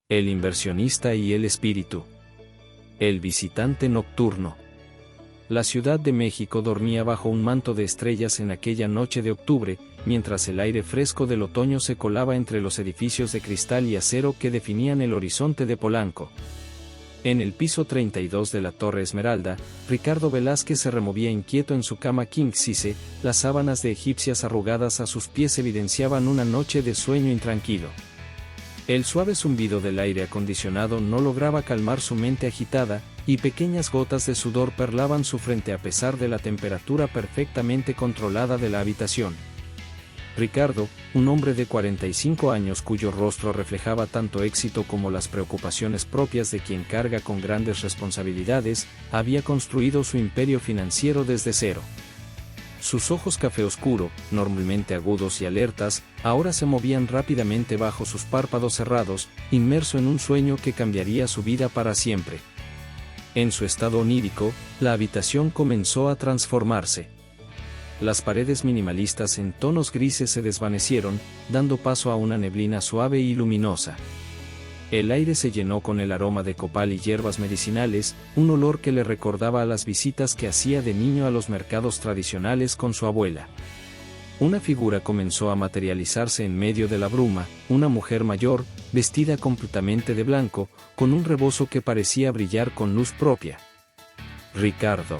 El inversionista y el espíritu. El visitante nocturno. La Ciudad de México dormía bajo un manto de estrellas en aquella noche de octubre, mientras el aire fresco del otoño se colaba entre los edificios de cristal y acero que definían el horizonte de Polanco. En el piso 32 de la Torre Esmeralda, Ricardo Velázquez se removía inquieto en su cama king size, las sábanas de egipcias arrugadas a sus pies evidenciaban una noche de sueño intranquilo. El suave zumbido del aire acondicionado no lograba calmar su mente agitada, y pequeñas gotas de sudor perlaban su frente a pesar de la temperatura perfectamente controlada de la habitación. Ricardo, un hombre de 45 años cuyo rostro reflejaba tanto éxito como las preocupaciones propias de quien carga con grandes responsabilidades, había construido su imperio financiero desde cero. Sus ojos café oscuro, normalmente agudos y alertas, ahora se movían rápidamente bajo sus párpados cerrados, inmerso en un sueño que cambiaría su vida para siempre. En su estado onírico, la habitación comenzó a transformarse. Las paredes minimalistas en tonos grises se desvanecieron, dando paso a una neblina suave y luminosa. El aire se llenó con el aroma de copal y hierbas medicinales, un olor que le recordaba a las visitas que hacía de niño a los mercados tradicionales con su abuela. Una figura comenzó a materializarse en medio de la bruma, una mujer mayor, vestida completamente de blanco, con un rebozo que parecía brillar con luz propia. Ricardo.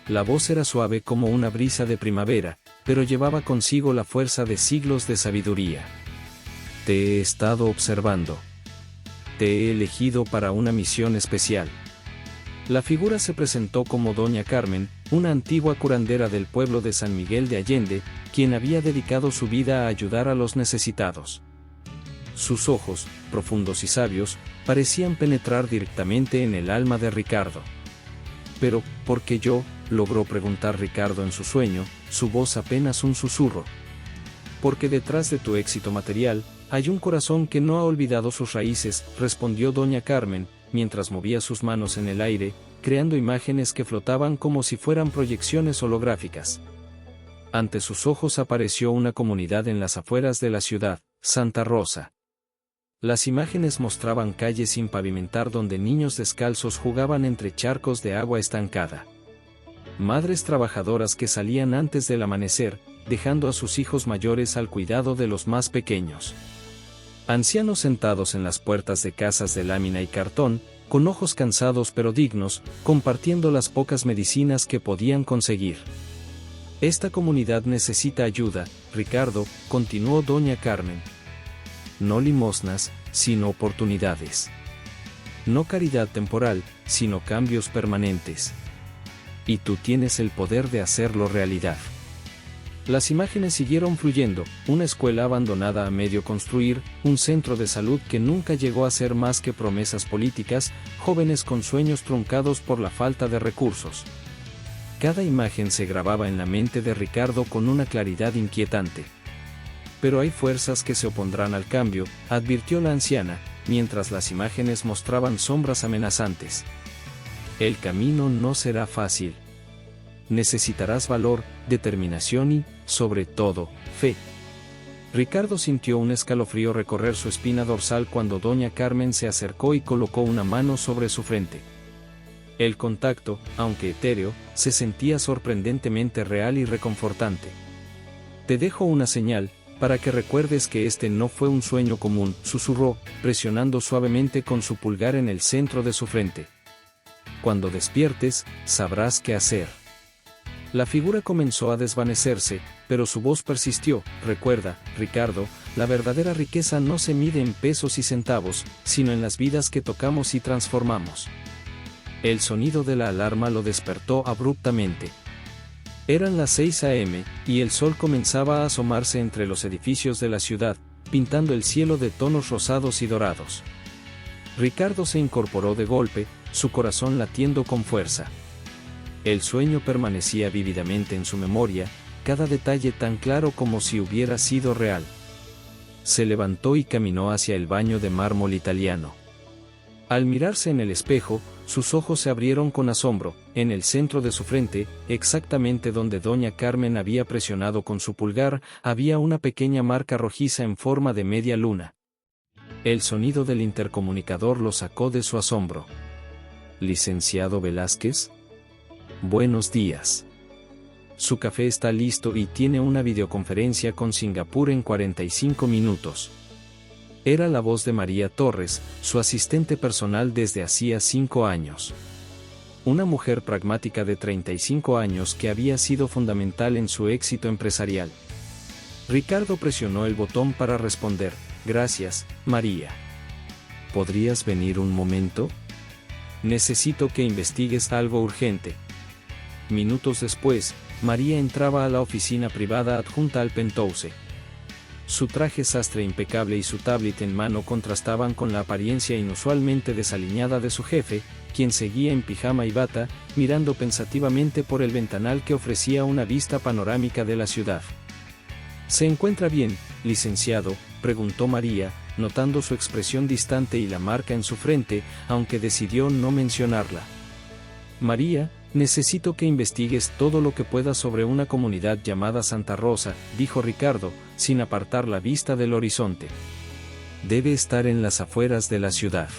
La voz era suave como una brisa de primavera, pero llevaba consigo la fuerza de siglos de sabiduría. Te he estado observando. Te he elegido para una misión especial. La figura se presentó como Doña Carmen, una antigua curandera del pueblo de San Miguel de Allende, quien había dedicado su vida a ayudar a los necesitados. Sus ojos, profundos y sabios, parecían penetrar directamente en el alma de Ricardo. Pero, ¿por qué yo?, logró preguntar Ricardo en su sueño, su voz apenas un susurro. Porque detrás de tu éxito material, hay un corazón que no ha olvidado sus raíces, respondió Doña Carmen, mientras movía sus manos en el aire, creando imágenes que flotaban como si fueran proyecciones holográficas. Ante sus ojos apareció una comunidad en las afueras de la ciudad, Santa Rosa. Las imágenes mostraban calles sin pavimentar donde niños descalzos jugaban entre charcos de agua estancada. Madres trabajadoras que salían antes del amanecer, dejando a sus hijos mayores al cuidado de los más pequeños. Ancianos sentados en las puertas de casas de lámina y cartón, con ojos cansados pero dignos, compartiendo las pocas medicinas que podían conseguir. Esta comunidad necesita ayuda, Ricardo, continuó Doña Carmen. No limosnas, sino oportunidades. No caridad temporal, sino cambios permanentes. Y tú tienes el poder de hacerlo realidad. Las imágenes siguieron fluyendo, una escuela abandonada a medio construir, un centro de salud que nunca llegó a ser más que promesas políticas, jóvenes con sueños truncados por la falta de recursos. Cada imagen se grababa en la mente de Ricardo con una claridad inquietante. Pero hay fuerzas que se opondrán al cambio, advirtió la anciana, mientras las imágenes mostraban sombras amenazantes. El camino no será fácil. Necesitarás valor, determinación y, sobre todo, fe. Ricardo sintió un escalofrío recorrer su espina dorsal cuando Doña Carmen se acercó y colocó una mano sobre su frente. El contacto, aunque etéreo, se sentía sorprendentemente real y reconfortante. Te dejo una señal, para que recuerdes que este no fue un sueño común, susurró, presionando suavemente con su pulgar en el centro de su frente. Cuando despiertes, sabrás qué hacer. La figura comenzó a desvanecerse, pero su voz persistió. Recuerda, Ricardo, la verdadera riqueza no se mide en pesos y centavos, sino en las vidas que tocamos y transformamos. El sonido de la alarma lo despertó abruptamente. Eran las 6 a.m., y el sol comenzaba a asomarse entre los edificios de la ciudad, pintando el cielo de tonos rosados y dorados. Ricardo se incorporó de golpe, su corazón latiendo con fuerza. El sueño permanecía vívidamente en su memoria, cada detalle tan claro como si hubiera sido real. Se levantó y caminó hacia el baño de mármol italiano. Al mirarse en el espejo, sus ojos se abrieron con asombro. En el centro de su frente, exactamente donde Doña Carmen había presionado con su pulgar, había una pequeña marca rojiza en forma de media luna. El sonido del intercomunicador lo sacó de su asombro. ¿Licenciado Velázquez? Buenos días. Su café está listo y tiene una videoconferencia con Singapur en 45 minutos. Era la voz de María Torres, su asistente personal desde hacía 5 años. Una mujer pragmática de 35 años que había sido fundamental en su éxito empresarial. Ricardo presionó el botón para responder. Gracias, María. ¿Podrías venir un momento? Necesito que investigues algo urgente. Minutos después, María entraba a la oficina privada adjunta al penthouse. Su traje sastre impecable y su tablet en mano contrastaban con la apariencia inusualmente desaliñada de su jefe, quien seguía en pijama y bata, mirando pensativamente por el ventanal que ofrecía una vista panorámica de la ciudad. ¿Se encuentra bien, licenciado?, preguntó María, notando su expresión distante y la marca en su frente, aunque decidió no mencionarla. María, necesito que investigues todo lo que puedas sobre una comunidad llamada Santa Rosa, dijo Ricardo, sin apartar la vista del horizonte. Debe estar en las afueras de la ciudad.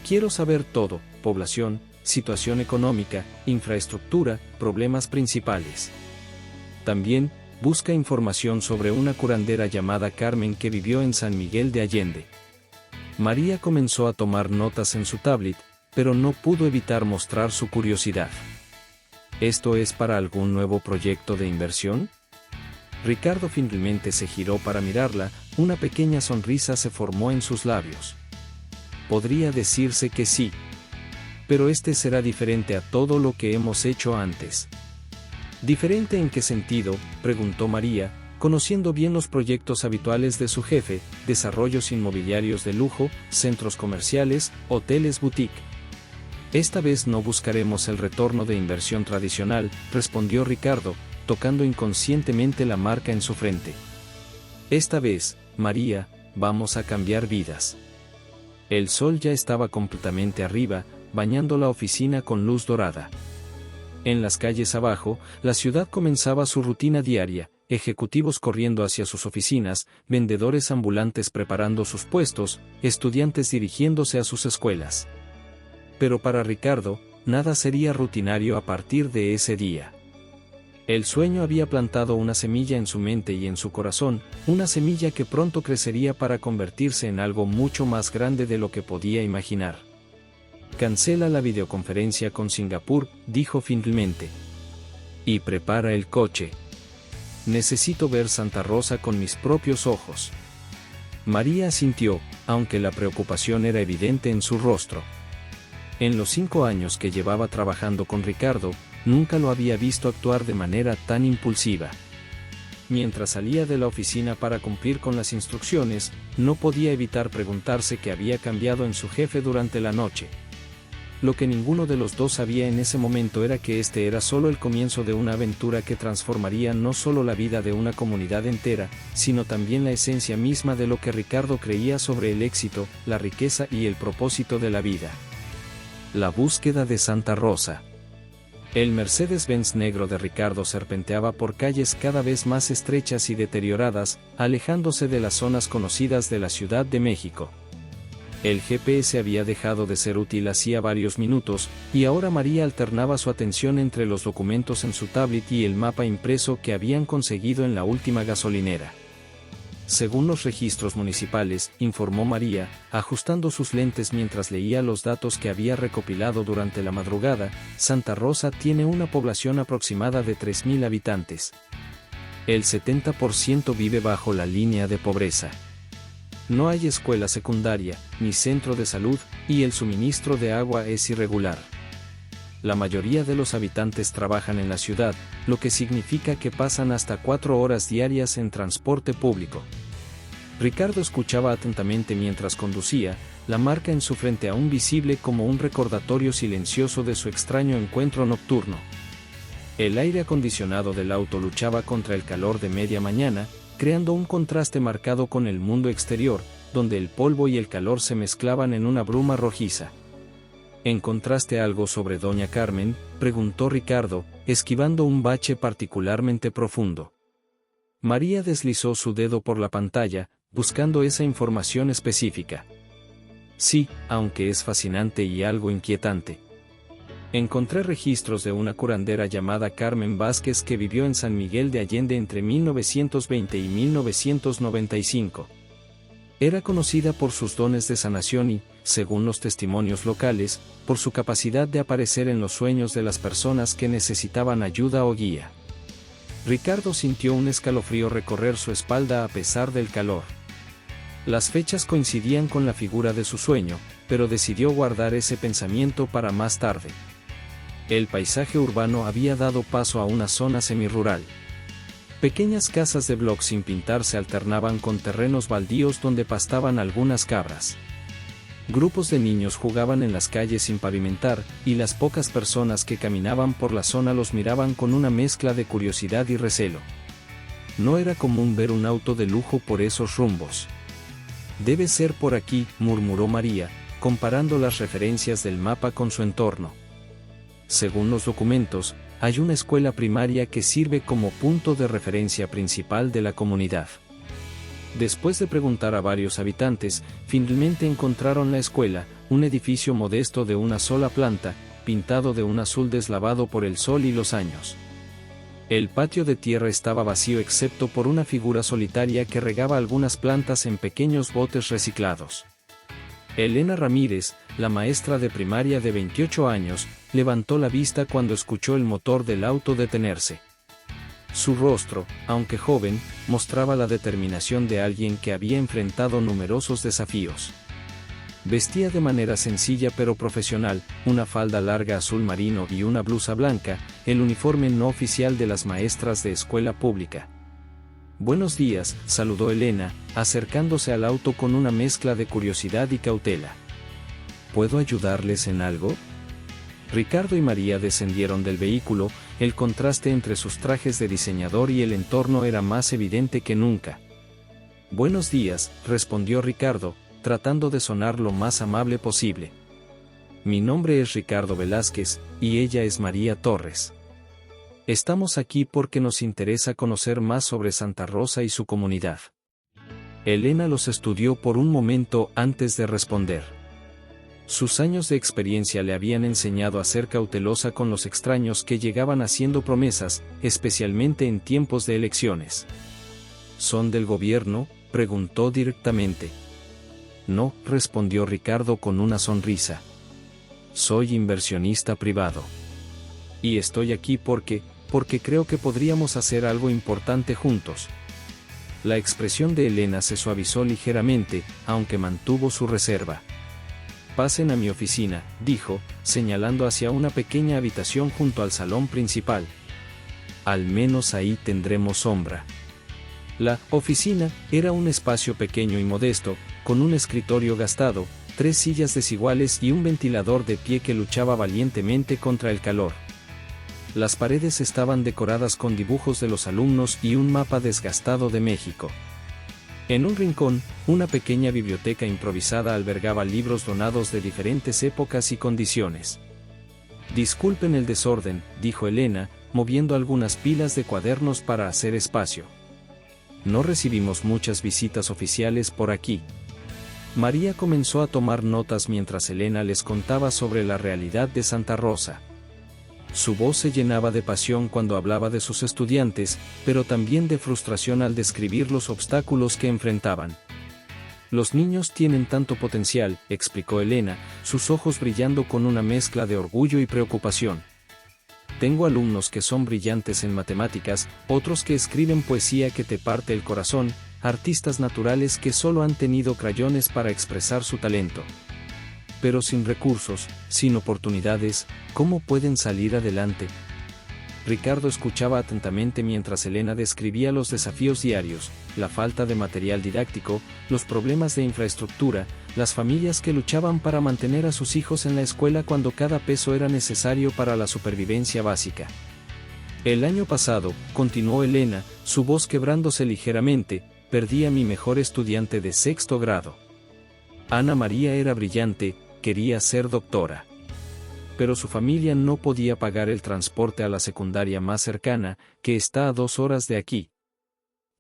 Quiero saber todo: población, situación económica, infraestructura, problemas principales. También, busca información sobre una curandera llamada Carmen que vivió en San Miguel de Allende. María comenzó a tomar notas en su tablet, pero no pudo evitar mostrar su curiosidad. ¿Esto es para algún nuevo proyecto de inversión? Ricardo finalmente se giró para mirarla, una pequeña sonrisa se formó en sus labios. Podría decirse que sí. Pero este será diferente a todo lo que hemos hecho antes. ¿Diferente en qué sentido?, preguntó María, conociendo bien los proyectos habituales de su jefe: desarrollos inmobiliarios de lujo, centros comerciales, hoteles boutique. Esta vez no buscaremos el retorno de inversión tradicional, respondió Ricardo, tocando inconscientemente la marca en su frente. Esta vez, María, vamos a cambiar vidas. El sol ya estaba completamente arriba, bañando la oficina con luz dorada. En las calles abajo, la ciudad comenzaba su rutina diaria: ejecutivos corriendo hacia sus oficinas, vendedores ambulantes preparando sus puestos, estudiantes dirigiéndose a sus escuelas. Pero para Ricardo, nada sería rutinario a partir de ese día. El sueño había plantado una semilla en su mente y en su corazón, una semilla que pronto crecería para convertirse en algo mucho más grande de lo que podía imaginar. Cancela la videoconferencia con Singapur, dijo finalmente. Y prepara el coche. Necesito ver Santa Rosa con mis propios ojos. María asintió, aunque la preocupación era evidente en su rostro. En los 5 años que llevaba trabajando con Ricardo, nunca lo había visto actuar de manera tan impulsiva. Mientras salía de la oficina para cumplir con las instrucciones, no podía evitar preguntarse qué había cambiado en su jefe durante la noche. Lo que ninguno de los dos sabía en ese momento era que este era solo el comienzo de una aventura que transformaría no solo la vida de una comunidad entera, sino también la esencia misma de lo que Ricardo creía sobre el éxito, la riqueza y el propósito de la vida. La búsqueda de Santa Rosa. El Mercedes-Benz negro de Ricardo serpenteaba por calles cada vez más estrechas y deterioradas, alejándose de las zonas conocidas de la Ciudad de México. El GPS había dejado de ser útil hacía varios minutos, y ahora María alternaba su atención entre los documentos en su tablet y el mapa impreso que habían conseguido en la última gasolinera. Según los registros municipales, informó María, ajustando sus lentes mientras leía los datos que había recopilado durante la madrugada, Santa Rosa tiene una población aproximada de 3.000 habitantes. El 70% vive bajo la línea de pobreza. No hay escuela secundaria, ni centro de salud, y el suministro de agua es irregular. La mayoría de los habitantes trabajan en la ciudad, lo que significa que pasan hasta 4 horas diarias en transporte público. Ricardo escuchaba atentamente mientras conducía, la marca en su frente aún visible como un recordatorio silencioso de su extraño encuentro nocturno. El aire acondicionado del auto luchaba contra el calor de media mañana, creando un contraste marcado con el mundo exterior, donde el polvo y el calor se mezclaban en una bruma rojiza. ¿Encontraste algo sobre doña Carmen?, preguntó Ricardo, esquivando un bache particularmente profundo. María deslizó su dedo por la pantalla, buscando esa información específica. Sí, aunque es fascinante y algo inquietante. Encontré registros de una curandera llamada Carmen Vázquez que vivió en San Miguel de Allende entre 1920 y 1995. Era conocida por sus dones de sanación y, según los testimonios locales, por su capacidad de aparecer en los sueños de las personas que necesitaban ayuda o guía. Ricardo sintió un escalofrío recorrer su espalda a pesar del calor. Las fechas coincidían con la figura de su sueño, pero decidió guardar ese pensamiento para más tarde. El paisaje urbano había dado paso a una zona semirural. Pequeñas casas de bloc sin pintar se alternaban con terrenos baldíos donde pastaban algunas cabras. Grupos de niños jugaban en las calles sin pavimentar, y las pocas personas que caminaban por la zona los miraban con una mezcla de curiosidad y recelo. No era común ver un auto de lujo por esos rumbos. «Debe ser por aquí», murmuró María, comparando las referencias del mapa con su entorno. Según los documentos, hay una escuela primaria que sirve como punto de referencia principal de la comunidad. Después de preguntar a varios habitantes, finalmente encontraron la escuela, un edificio modesto de una sola planta, pintado de un azul deslavado por el sol y los años. El patio de tierra estaba vacío excepto por una figura solitaria que regaba algunas plantas en pequeños botes reciclados. Elena Ramírez, la maestra de primaria de 28 años, levantó la vista cuando escuchó el motor del auto detenerse. Su rostro, aunque joven, mostraba la determinación de alguien que había enfrentado numerosos desafíos. Vestía de manera sencilla pero profesional, una falda larga azul marino y una blusa blanca, el uniforme no oficial de las maestras de escuela pública. «Buenos días», saludó Elena, acercándose al auto con una mezcla de curiosidad y cautela. «¿Puedo ayudarles en algo?». Ricardo y María descendieron del vehículo, el contraste entre sus trajes de diseñador y el entorno era más evidente que nunca. «Buenos días», respondió Ricardo, tratando de sonar lo más amable posible. «Mi nombre es Ricardo Velázquez, y ella es María Torres. Estamos aquí porque nos interesa conocer más sobre Santa Rosa y su comunidad». Elena los estudió por un momento antes de responder. Sus años de experiencia le habían enseñado a ser cautelosa con los extraños que llegaban haciendo promesas, especialmente en tiempos de elecciones. «¿Son del gobierno?», preguntó directamente. «No», respondió Ricardo con una sonrisa. «Soy inversionista privado. Y estoy aquí porque creo que podríamos hacer algo importante juntos». La expresión de Elena se suavizó ligeramente, aunque mantuvo su reserva. «Pasen a mi oficina», dijo, señalando hacia una pequeña habitación junto al salón principal. «Al menos ahí tendremos sombra». La oficina era un espacio pequeño y modesto, con un escritorio gastado, 3 sillas desiguales y un ventilador de pie que luchaba valientemente contra el calor. Las paredes estaban decoradas con dibujos de los alumnos y un mapa desgastado de México. En un rincón, una pequeña biblioteca improvisada albergaba libros donados de diferentes épocas y condiciones. «Disculpen el desorden», dijo Elena, moviendo algunas pilas de cuadernos para hacer espacio. «No recibimos muchas visitas oficiales por aquí». María comenzó a tomar notas mientras Elena les contaba sobre la realidad de Santa Rosa. Su voz se llenaba de pasión cuando hablaba de sus estudiantes, pero también de frustración al describir los obstáculos que enfrentaban. «Los niños tienen tanto potencial», explicó Elena, sus ojos brillando con una mezcla de orgullo y preocupación. «Tengo alumnos que son brillantes en matemáticas, otros que escriben poesía que te parte el corazón, artistas naturales que solo han tenido crayones para expresar su talento. Pero sin recursos, sin oportunidades, ¿cómo pueden salir adelante?». Ricardo escuchaba atentamente mientras Elena describía los desafíos diarios, la falta de material didáctico, los problemas de infraestructura, las familias que luchaban para mantener a sus hijos en la escuela cuando cada peso era necesario para la supervivencia básica. «El año pasado», continuó Elena, su voz quebrándose ligeramente, «perdí a mi mejor estudiante de 6º grado. Ana María era brillante, quería ser doctora. Pero su familia no podía pagar el transporte a la secundaria más cercana, que está a 2 horas de aquí.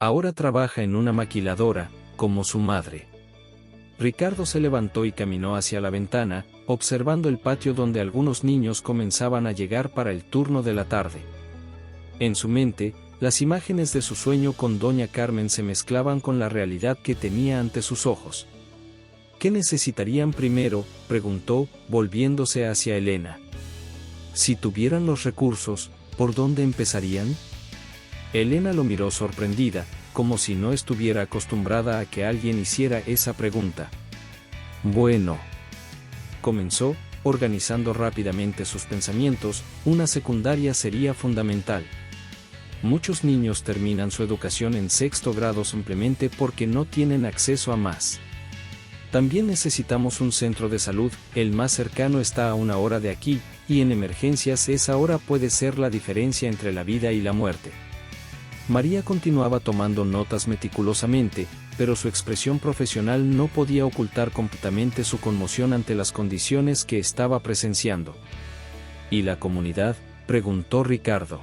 Ahora trabaja en una maquiladora, como su madre. Ricardo se levantó y caminó hacia la ventana, observando el patio donde algunos niños comenzaban a llegar para el turno de la tarde. En su mente, las imágenes de su sueño con doña Carmen se mezclaban con la realidad que tenía ante sus ojos. ¿Qué necesitarían primero?, preguntó, volviéndose hacia Elena. Si tuvieran los recursos, ¿por dónde empezarían? Elena lo miró sorprendida, como si no estuviera acostumbrada a que alguien hiciera esa pregunta. Bueno, comenzó, organizando rápidamente sus pensamientos, una secundaria sería fundamental. Muchos niños terminan su educación en sexto grado simplemente porque no tienen acceso a más. También necesitamos un centro de salud, el más cercano está a 1 hora de aquí, y en emergencias esa hora puede ser la diferencia entre la vida y la muerte. María continuaba tomando notas meticulosamente, pero su expresión profesional no podía ocultar completamente su conmoción ante las condiciones que estaba presenciando. ¿Y la comunidad?, preguntó Ricardo.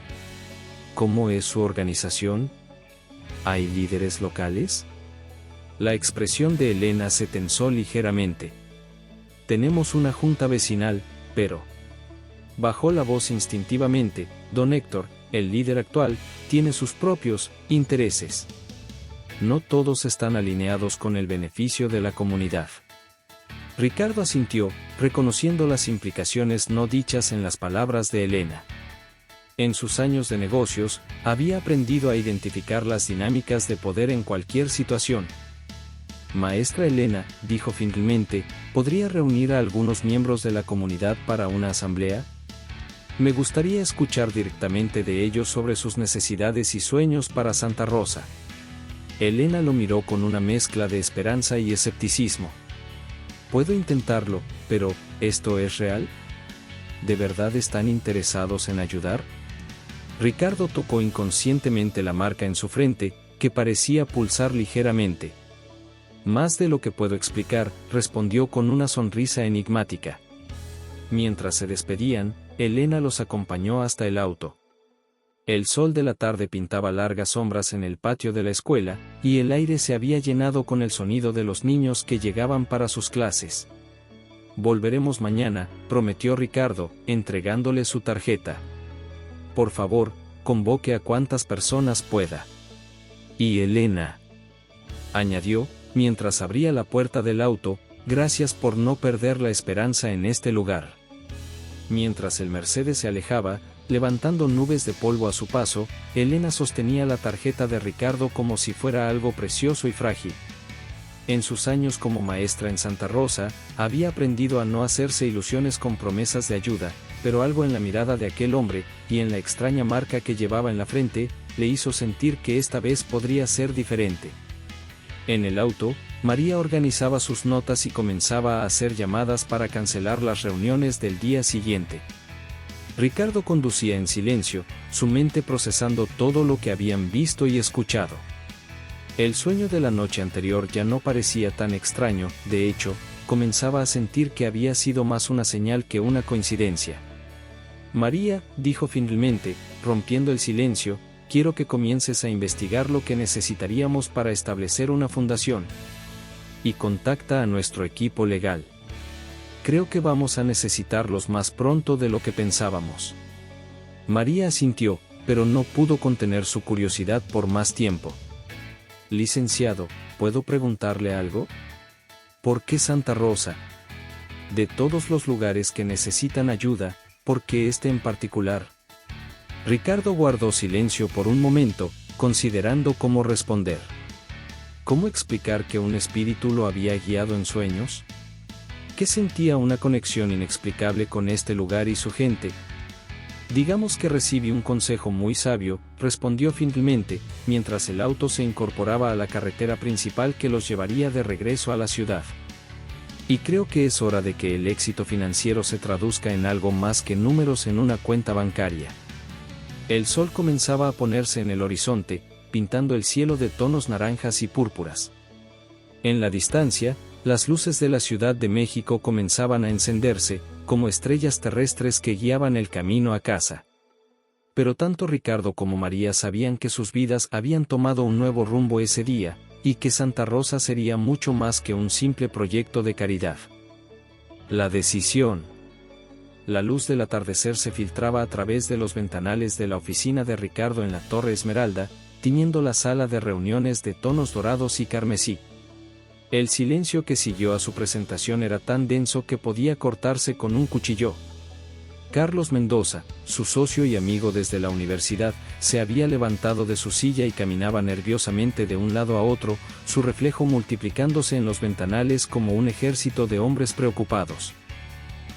¿Cómo es su organización? ¿Hay líderes locales? La expresión de Elena se tensó ligeramente. Tenemos una junta vecinal, pero... Bajó la voz instintivamente, don Héctor, el líder actual, tiene sus propios intereses. No todos están alineados con el beneficio de la comunidad. Ricardo asintió, reconociendo las implicaciones no dichas en las palabras de Elena. En sus años de negocios, había aprendido a identificar las dinámicas de poder en cualquier situación. Maestra Elena, dijo finalmente, ¿podría reunir a algunos miembros de la comunidad para una asamblea? Me gustaría escuchar directamente de ellos sobre sus necesidades y sueños para Santa Rosa. Elena lo miró con una mezcla de esperanza y escepticismo. Puedo intentarlo, pero, ¿esto es real? ¿De verdad están interesados en ayudar? Ricardo tocó inconscientemente la marca en su frente, que parecía pulsar ligeramente. Más de lo que puedo explicar, respondió con una sonrisa enigmática. Mientras se despedían, Elena los acompañó hasta el auto. El sol de la tarde pintaba largas sombras en el patio de la escuela, y el aire se había llenado con el sonido de los niños que llegaban para sus clases. Volveremos mañana, prometió Ricardo, entregándole su tarjeta. Por favor, convoque a cuantas personas pueda. Y Elena, añadió, mientras abría la puerta del auto, gracias por no perder la esperanza en este lugar. Mientras el Mercedes se alejaba, levantando nubes de polvo a su paso, Elena sostenía la tarjeta de Ricardo como si fuera algo precioso y frágil. En sus años como maestra en Santa Rosa, había aprendido a no hacerse ilusiones con promesas de ayuda, pero algo en la mirada de aquel hombre, y en la extraña marca que llevaba en la frente, le hizo sentir que esta vez podría ser diferente. En el auto, María organizaba sus notas y comenzaba a hacer llamadas para cancelar las reuniones del día siguiente. Ricardo conducía en silencio, su mente procesando todo lo que habían visto y escuchado. El sueño de la noche anterior ya no parecía tan extraño, de hecho, comenzaba a sentir que había sido más una señal que una coincidencia. María, dijo finalmente, rompiendo el silencio, quiero que comiences a investigar lo que necesitaríamos para establecer una fundación. Y contacta a nuestro equipo legal. Creo que vamos a necesitarlos más pronto de lo que pensábamos. María asintió, pero no pudo contener su curiosidad por más tiempo. Licenciado, ¿puedo preguntarle algo? ¿Por qué Santa Rosa? De todos los lugares que necesitan ayuda, ¿por qué este en particular? Ricardo guardó silencio por un momento, considerando cómo responder. ¿Cómo explicar que un espíritu lo había guiado en sueños? ¿Qué sentía una conexión inexplicable con este lugar y su gente? Digamos que recibí un consejo muy sabio, respondió finalmente, mientras el auto se incorporaba a la carretera principal que los llevaría de regreso a la ciudad. Y creo que es hora de que el éxito financiero se traduzca en algo más que números en una cuenta bancaria. El sol comenzaba a ponerse en el horizonte, pintando el cielo de tonos naranjas y púrpuras. En la distancia, las luces de la Ciudad de México comenzaban a encenderse, como estrellas terrestres que guiaban el camino a casa. Pero tanto Ricardo como María sabían que sus vidas habían tomado un nuevo rumbo ese día, y que Santa Rosa sería mucho más que un simple proyecto de caridad. La decisión. La luz del atardecer se filtraba a través de los ventanales de la oficina de Ricardo en la Torre Esmeralda, tiñendo la sala de reuniones de tonos dorados y carmesí. El silencio que siguió a su presentación era tan denso que podía cortarse con un cuchillo. Carlos Mendoza, su socio y amigo desde la universidad, se había levantado de su silla y caminaba nerviosamente de un lado a otro, su reflejo multiplicándose en los ventanales como un ejército de hombres preocupados.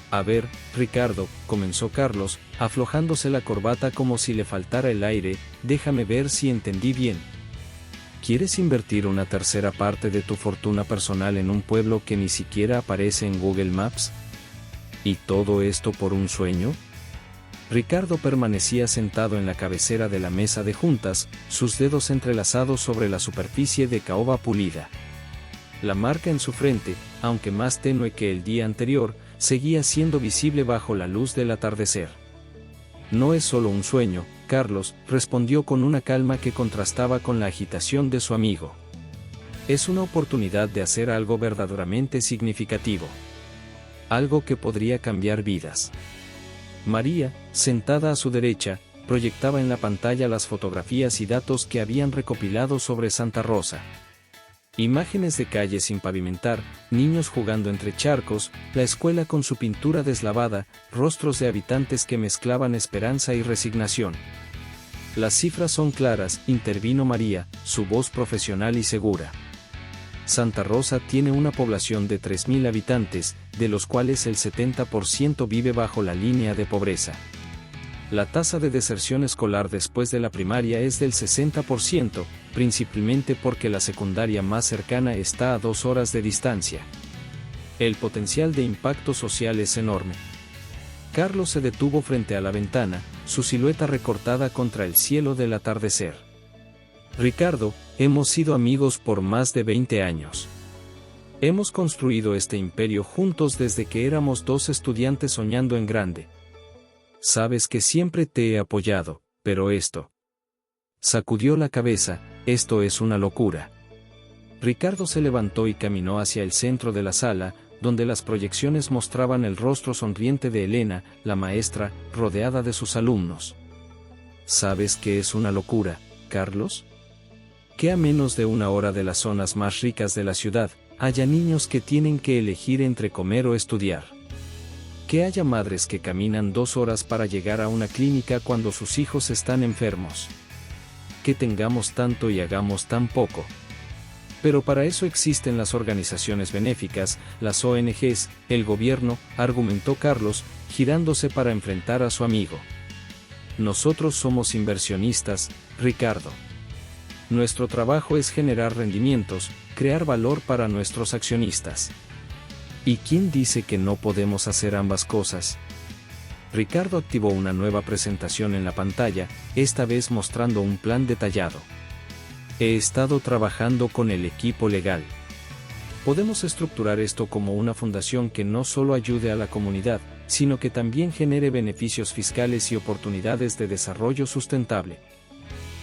A ver, Ricardo, comenzó Carlos, aflojándose la corbata como si le faltara el aire, déjame ver si entendí bien. ¿Quieres invertir una tercera parte de tu fortuna personal en un pueblo que ni siquiera aparece en Google Maps? ¿Y todo esto por un sueño? Ricardo permanecía sentado en la cabecera de la mesa de juntas, sus dedos entrelazados sobre la superficie de caoba pulida. La marca en su frente, aunque más tenue que el día anterior, seguía siendo visible bajo la luz del atardecer. No es solo un sueño, Carlos, respondió con una calma que contrastaba con la agitación de su amigo. Es una oportunidad de hacer algo verdaderamente significativo. Algo que podría cambiar vidas. María, sentada a su derecha, proyectaba en la pantalla las fotografías y datos que habían recopilado sobre Santa Rosa. Imágenes de calles sin pavimentar, niños jugando entre charcos, la escuela con su pintura deslavada, rostros de habitantes que mezclaban esperanza y resignación. Las cifras son claras, intervino María, su voz profesional y segura. Santa Rosa tiene una población de 3.000 habitantes, de los cuales el 70% vive bajo la línea de pobreza. La tasa de deserción escolar después de la primaria es del 60%, principalmente porque la secundaria más cercana está a 2 horas de distancia. El potencial de impacto social es enorme. Carlos se detuvo frente a la ventana, su silueta recortada contra el cielo del atardecer. Ricardo, hemos sido amigos por más de 20 años. Hemos construido este imperio juntos desde que éramos 2 estudiantes soñando en grande. Sabes que siempre te he apoyado, pero esto... Sacudió la cabeza, esto es una locura. Ricardo se levantó y caminó hacia el centro de la sala, donde las proyecciones mostraban el rostro sonriente de Elena, la maestra, rodeada de sus alumnos. ¿Sabes qué es una locura, Carlos? Que a menos de 1 hora de las zonas más ricas de la ciudad, haya niños que tienen que elegir entre comer o estudiar. Que haya madres que caminan 2 horas para llegar a una clínica cuando sus hijos están enfermos. Que tengamos tanto y hagamos tan poco. Pero para eso existen las organizaciones benéficas, las ONGs, el gobierno, argumentó Carlos, girándose para enfrentar a su amigo. Nosotros somos inversionistas, Ricardo. Nuestro trabajo es generar rendimientos, crear valor para nuestros accionistas. ¿Y quién dice que no podemos hacer ambas cosas? Ricardo activó una nueva presentación en la pantalla, esta vez mostrando un plan detallado. He estado trabajando con el equipo legal. Podemos estructurar esto como una fundación que no solo ayude a la comunidad, sino que también genere beneficios fiscales y oportunidades de desarrollo sustentable.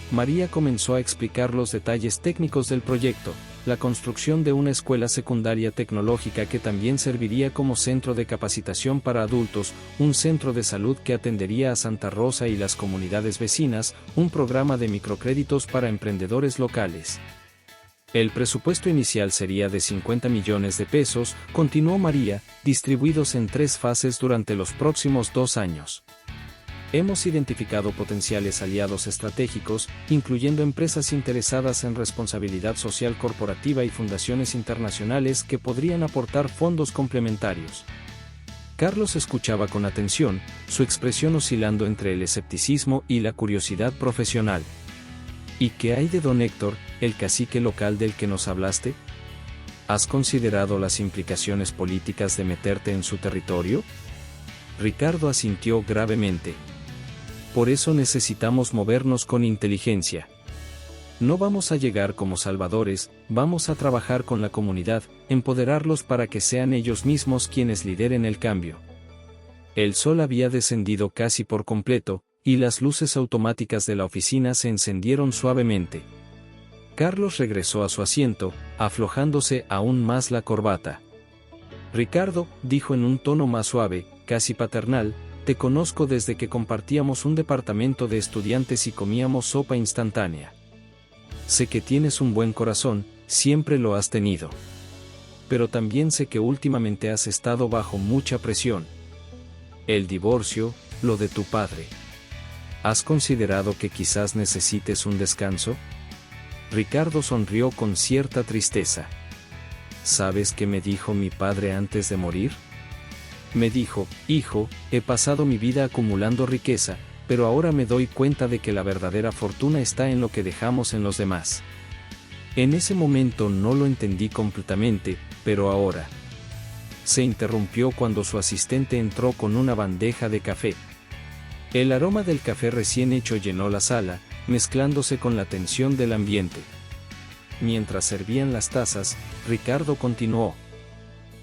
María comenzó a explicar los detalles técnicos del proyecto, la construcción de una escuela secundaria tecnológica que también serviría como centro de capacitación para adultos, un centro de salud que atendería a Santa Rosa y las comunidades vecinas, un programa de microcréditos para emprendedores locales. El presupuesto inicial sería de 50 millones de pesos, continuó María, distribuidos en 3 fases durante los próximos 2 años. Hemos identificado potenciales aliados estratégicos, incluyendo empresas interesadas en responsabilidad social corporativa y fundaciones internacionales que podrían aportar fondos complementarios. Carlos escuchaba con atención, su expresión oscilando entre el escepticismo y la curiosidad profesional. ¿Y qué hay de don Héctor, el cacique local del que nos hablaste? ¿Has considerado las implicaciones políticas de meterte en su territorio? Ricardo asintió gravemente. Por eso necesitamos movernos con inteligencia. No vamos a llegar como salvadores, vamos a trabajar con la comunidad, empoderarlos para que sean ellos mismos quienes lideren el cambio. El sol había descendido casi por completo, y las luces automáticas de la oficina se encendieron suavemente. Carlos regresó a su asiento, aflojándose aún más la corbata. Ricardo, dijo en un tono más suave, casi paternal, te conozco desde que compartíamos un departamento de estudiantes y comíamos sopa instantánea. Sé que tienes un buen corazón, siempre lo has tenido. Pero también sé que últimamente has estado bajo mucha presión. El divorcio, lo de tu padre. ¿Has considerado que quizás necesites un descanso? Ricardo sonrió con cierta tristeza. ¿Sabes qué me dijo mi padre antes de morir? Me dijo, hijo, he pasado mi vida acumulando riqueza, pero ahora me doy cuenta de que la verdadera fortuna está en lo que dejamos en los demás. En ese momento no lo entendí completamente, pero ahora. Se interrumpió cuando su asistente entró con una bandeja de café. El aroma del café recién hecho llenó la sala, mezclándose con la tensión del ambiente. Mientras servían las tazas, Ricardo continuó.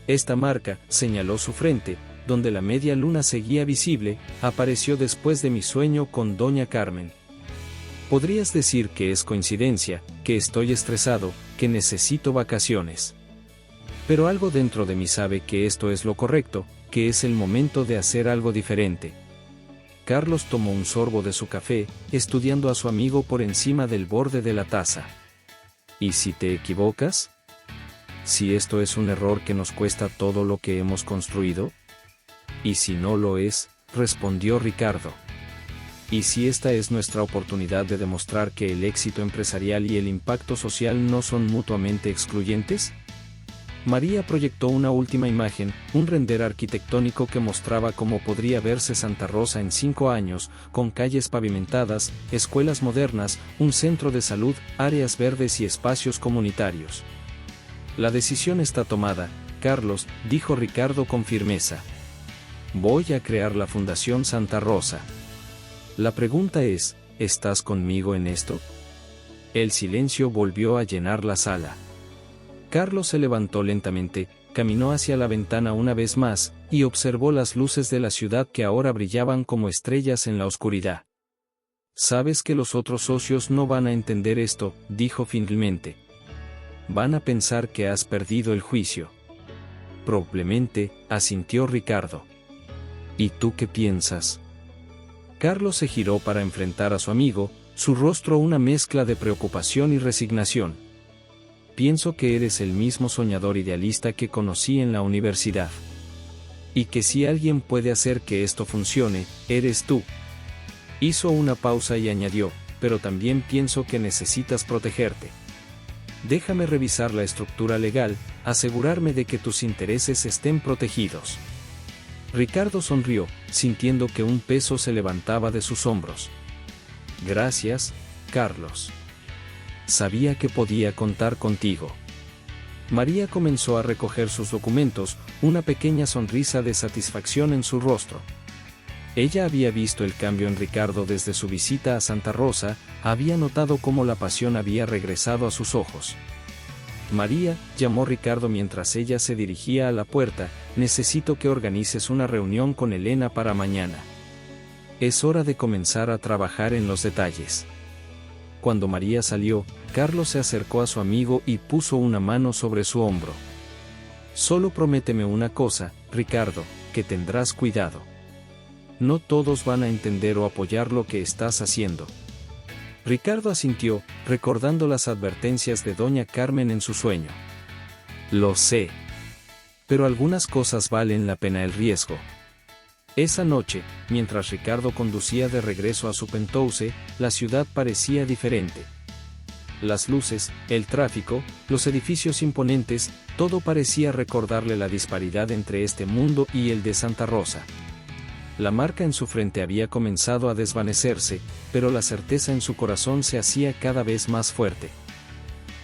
Esta marca, señaló su frente, donde la media luna seguía visible, apareció después de mi sueño con doña Carmen. Podrías decir que es coincidencia, que estoy estresado, que necesito vacaciones. Pero algo dentro de mí sabe que esto es lo correcto, que es el momento de hacer algo diferente. Carlos tomó un sorbo de su café, estudiando a su amigo por encima del borde de la taza. ¿Y si te equivocas? ¿Si esto es un error que nos cuesta todo lo que hemos construido? ¿Y si no lo es?, respondió Ricardo. ¿Y si esta es nuestra oportunidad de demostrar que el éxito empresarial y el impacto social no son mutuamente excluyentes? María proyectó una última imagen, un render arquitectónico que mostraba cómo podría verse Santa Rosa en 5 años, con calles pavimentadas, escuelas modernas, un centro de salud, áreas verdes y espacios comunitarios. La decisión está tomada, Carlos, dijo Ricardo con firmeza. Voy a crear la Fundación Santa Rosa. La pregunta es, ¿estás conmigo en esto? El silencio volvió a llenar la sala. Carlos se levantó lentamente, caminó hacia la ventana una vez más, y observó las luces de la ciudad que ahora brillaban como estrellas en la oscuridad. Sabes que los otros socios no van a entender esto, dijo finalmente. Van a pensar que has perdido el juicio. Probablemente, asintió Ricardo. ¿Y tú qué piensas? Carlos se giró para enfrentar a su amigo, su rostro una mezcla de preocupación y resignación. Pienso que eres el mismo soñador idealista que conocí en la universidad. Y que si alguien puede hacer que esto funcione, eres tú. Hizo una pausa y añadió, pero también pienso que necesitas protegerte. Déjame revisar la estructura legal, asegurarme de que tus intereses estén protegidos. Ricardo sonrió, sintiendo que un peso se levantaba de sus hombros. Gracias, Carlos. Sabía que podía contar contigo. María comenzó a recoger sus documentos, una pequeña sonrisa de satisfacción en su rostro. Ella había visto el cambio en Ricardo desde su visita a Santa Rosa, había notado cómo la pasión había regresado a sus ojos. María, llamó Ricardo mientras ella se dirigía a la puerta, necesito que organices una reunión con Elena para mañana. Es hora de comenzar a trabajar en los detalles. Cuando María salió, Carlos se acercó a su amigo y puso una mano sobre su hombro. Solo prométeme una cosa, Ricardo, que tendrás cuidado. No todos van a entender o apoyar lo que estás haciendo. Ricardo asintió, recordando las advertencias de doña Carmen en su sueño. Lo sé. Pero algunas cosas valen la pena el riesgo. Esa noche, mientras Ricardo conducía de regreso a su penthouse, la ciudad parecía diferente. Las luces, el tráfico, los edificios imponentes, todo parecía recordarle la disparidad entre este mundo y el de Santa Rosa. La marca en su frente había comenzado a desvanecerse, pero la certeza en su corazón se hacía cada vez más fuerte.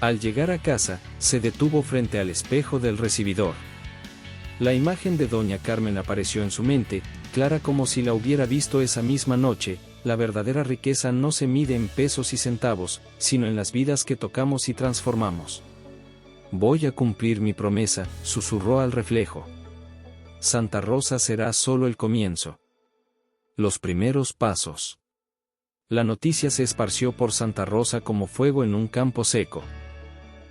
Al llegar a casa, se detuvo frente al espejo del recibidor. La imagen de doña Carmen apareció en su mente, clara como si la hubiera visto esa misma noche. La verdadera riqueza no se mide en pesos y centavos, sino en las vidas que tocamos y transformamos. Voy a cumplir mi promesa, susurró al reflejo. Santa Rosa será solo el comienzo. Los primeros pasos. La noticia se esparció por Santa Rosa como fuego en un campo seco.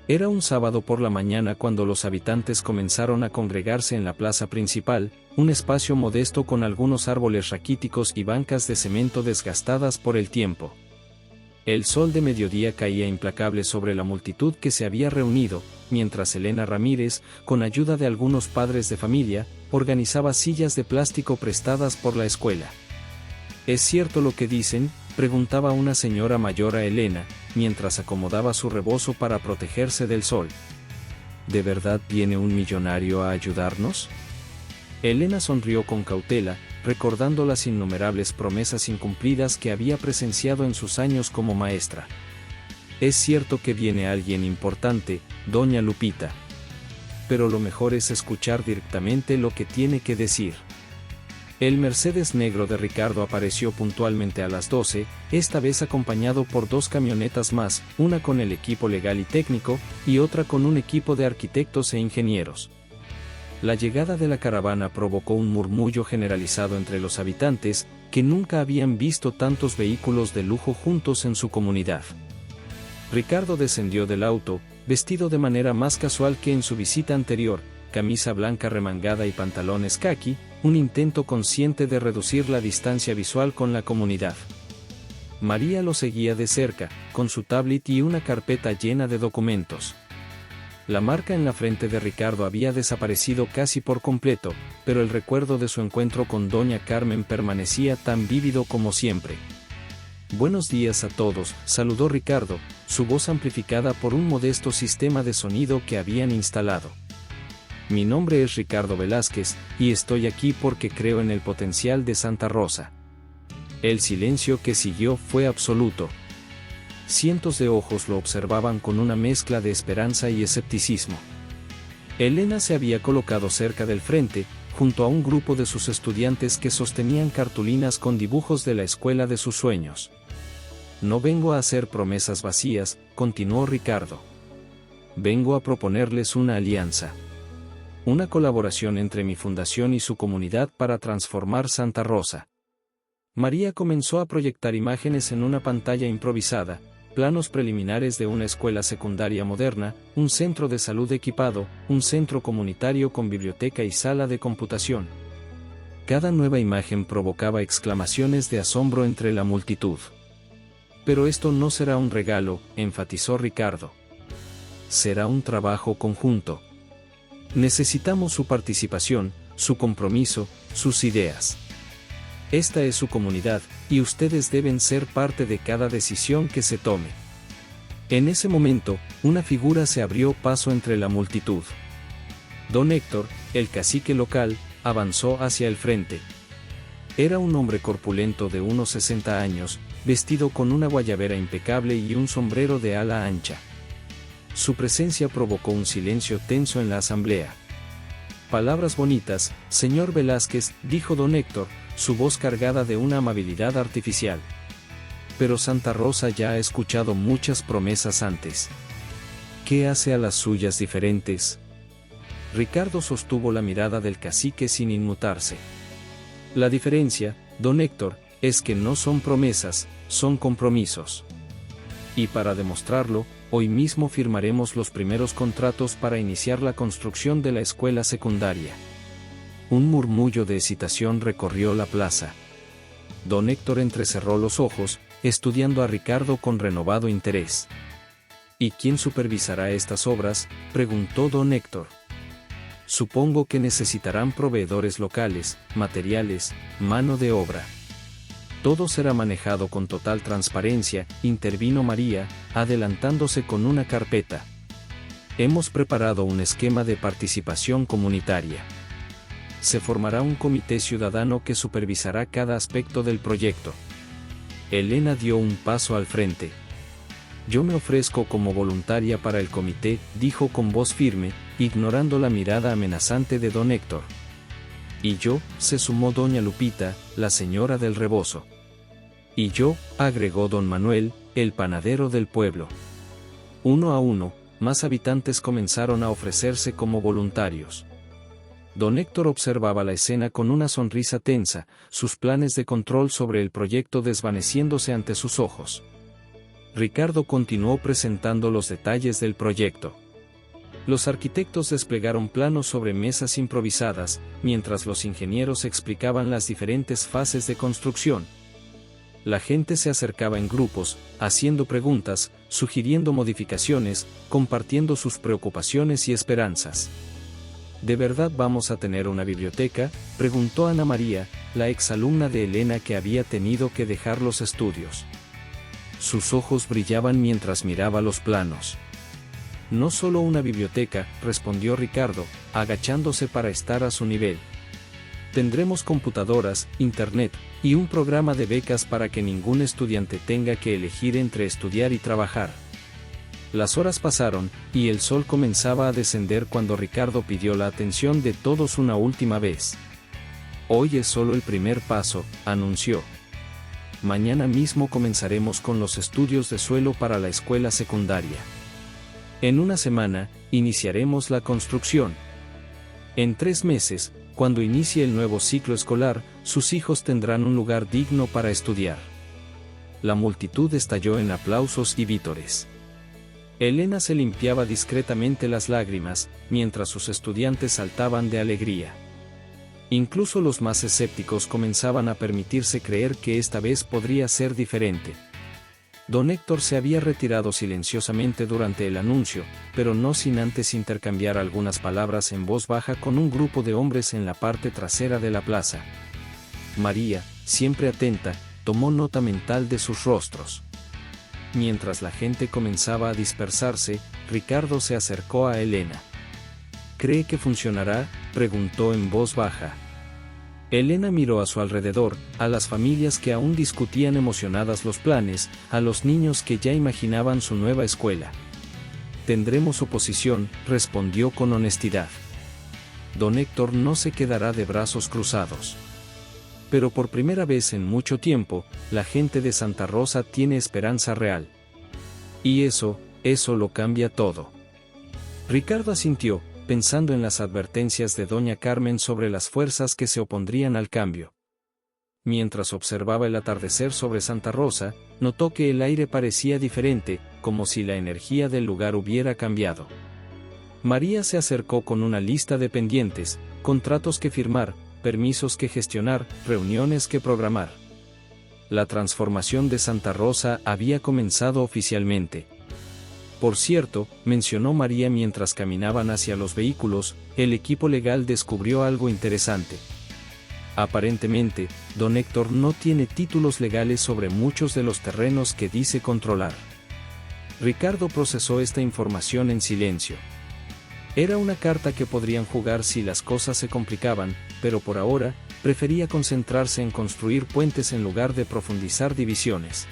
Era un sábado por la mañana cuando los habitantes comenzaron a congregarse en la plaza principal, un espacio modesto con algunos árboles raquíticos y bancas de cemento desgastadas por el tiempo. El sol de mediodía caía implacable sobre la multitud que se había reunido, mientras Elena Ramírez, con ayuda de algunos padres de familia, organizaba sillas de plástico prestadas por la escuela. ¿Es cierto lo que dicen?, preguntaba una señora mayor a Elena, mientras acomodaba su rebozo para protegerse del sol. ¿De verdad viene un millonario a ayudarnos? Elena sonrió con cautela, recordando las innumerables promesas incumplidas que había presenciado en sus años como maestra. Es cierto que viene alguien importante, doña Lupita. Pero lo mejor es escuchar directamente lo que tiene que decir. El Mercedes negro de Ricardo apareció puntualmente a las 12, esta vez acompañado por 2 camionetas más, una con el equipo legal y técnico, y otra con un equipo de arquitectos e ingenieros. La llegada de la caravana provocó un murmullo generalizado entre los habitantes, que nunca habían visto tantos vehículos de lujo juntos en su comunidad. Ricardo descendió del auto, vestido de manera más casual que en su visita anterior, camisa blanca remangada y pantalones caqui, un intento consciente de reducir la distancia visual con la comunidad. María lo seguía de cerca, con su tablet y una carpeta llena de documentos. La marca en la frente de Ricardo había desaparecido casi por completo, pero el recuerdo de su encuentro con doña Carmen permanecía tan vívido como siempre. Buenos días a todos, saludó Ricardo, su voz amplificada por un modesto sistema de sonido que habían instalado. Mi nombre es Ricardo Velázquez, y estoy aquí porque creo en el potencial de Santa Rosa. El silencio que siguió fue absoluto. Cientos de ojos lo observaban con una mezcla de esperanza y escepticismo. Elena se había colocado cerca del frente, junto a un grupo de sus estudiantes que sostenían cartulinas con dibujos de la escuela de sus sueños. No vengo a hacer promesas vacías, continuó Ricardo. Vengo a proponerles una alianza. Una colaboración entre mi fundación y su comunidad para transformar Santa Rosa. María comenzó a proyectar imágenes en una pantalla improvisada, planos preliminares de una escuela secundaria moderna, un centro de salud equipado, un centro comunitario con biblioteca y sala de computación. Cada nueva imagen provocaba exclamaciones de asombro entre la multitud. Pero esto no será un regalo, enfatizó Ricardo. Será un trabajo conjunto. Necesitamos su participación, su compromiso, sus ideas. Esta es su comunidad, y ustedes deben ser parte de cada decisión que se tome. En ese momento, una figura se abrió paso entre la multitud. Don Héctor, el cacique local, avanzó hacia el frente. Era un hombre corpulento de unos 60 años, vestido con una guayabera impecable y un sombrero de ala ancha. Su presencia provocó un silencio tenso en la asamblea. Palabras bonitas, señor Velázquez, dijo don Héctor, su voz cargada de una amabilidad artificial. Pero Santa Rosa ya ha escuchado muchas promesas antes. ¿Qué hace a las suyas diferentes? Ricardo sostuvo la mirada del cacique sin inmutarse. La diferencia, don Héctor, es que no son promesas, son compromisos. Y para demostrarlo, hoy mismo firmaremos los primeros contratos para iniciar la construcción de la escuela secundaria. Un murmullo de excitación recorrió la plaza. Don Héctor entrecerró los ojos, estudiando a Ricardo con renovado interés. ¿Y quién supervisará estas obras?, preguntó don Héctor. Supongo que necesitarán proveedores locales, materiales, mano de obra. Todo será manejado con total transparencia, intervino María, adelantándose con una carpeta. Hemos preparado un esquema de participación comunitaria. Se formará un comité ciudadano que supervisará cada aspecto del proyecto. Elena dio un paso al frente. Yo me ofrezco como voluntaria para el comité, dijo con voz firme, ignorando la mirada amenazante de don Héctor. Y yo, se sumó doña Lupita, la señora del rebozo. Y yo, agregó don Manuel, el panadero del pueblo. Uno a uno, más habitantes comenzaron a ofrecerse como voluntarios. Don Héctor observaba la escena con una sonrisa tensa, sus planes de control sobre el proyecto desvaneciéndose ante sus ojos. Ricardo continuó presentando los detalles del proyecto. Los arquitectos desplegaron planos sobre mesas improvisadas, mientras los ingenieros explicaban las diferentes fases de construcción. La gente se acercaba en grupos, haciendo preguntas, sugiriendo modificaciones, compartiendo sus preocupaciones y esperanzas. ¿De verdad vamos a tener una biblioteca?, preguntó Ana María, la exalumna de Elena que había tenido que dejar los estudios. Sus ojos brillaban mientras miraba los planos. No solo una biblioteca, respondió Ricardo, agachándose para estar a su nivel. Tendremos computadoras, internet, y un programa de becas para que ningún estudiante tenga que elegir entre estudiar y trabajar. Las horas pasaron, y el sol comenzaba a descender cuando Ricardo pidió la atención de todos una última vez. Hoy es solo el primer paso, anunció. Mañana mismo comenzaremos con los estudios de suelo para la escuela secundaria. En una semana, iniciaremos la construcción. En 3 meses, cuando inicie el nuevo ciclo escolar, sus hijos tendrán un lugar digno para estudiar. La multitud estalló en aplausos y vítores. Elena se limpiaba discretamente las lágrimas, mientras sus estudiantes saltaban de alegría. Incluso los más escépticos comenzaban a permitirse creer que esta vez podría ser diferente. Don Héctor se había retirado silenciosamente durante el anuncio, pero no sin antes intercambiar algunas palabras en voz baja con un grupo de hombres en la parte trasera de la plaza. María, siempre atenta, tomó nota mental de sus rostros. Mientras la gente comenzaba a dispersarse, Ricardo se acercó a Elena. ¿Cree que funcionará?, preguntó en voz baja. Elena miró a su alrededor, a las familias que aún discutían emocionadas los planes, a los niños que ya imaginaban su nueva escuela. Tendremos oposición, respondió con honestidad. Don Héctor no se quedará de brazos cruzados. Pero por primera vez en mucho tiempo, la gente de Santa Rosa tiene esperanza real. Y eso lo cambia todo. Ricardo asintió, pensando en las advertencias de doña Carmen sobre las fuerzas que se opondrían al cambio. Mientras observaba el atardecer sobre Santa Rosa, notó que el aire parecía diferente, como si la energía del lugar hubiera cambiado. María se acercó con una lista de pendientes, contratos que firmar, permisos que gestionar, reuniones que programar. La transformación de Santa Rosa había comenzado oficialmente. Por cierto, mencionó María mientras caminaban hacia los vehículos, el equipo legal descubrió algo interesante. Aparentemente, don Héctor no tiene títulos legales sobre muchos de los terrenos que dice controlar. Ricardo procesó esta información en silencio. Era una carta que podrían jugar si las cosas se complicaban, pero por ahora, prefería concentrarse en construir puentes en lugar de profundizar divisiones.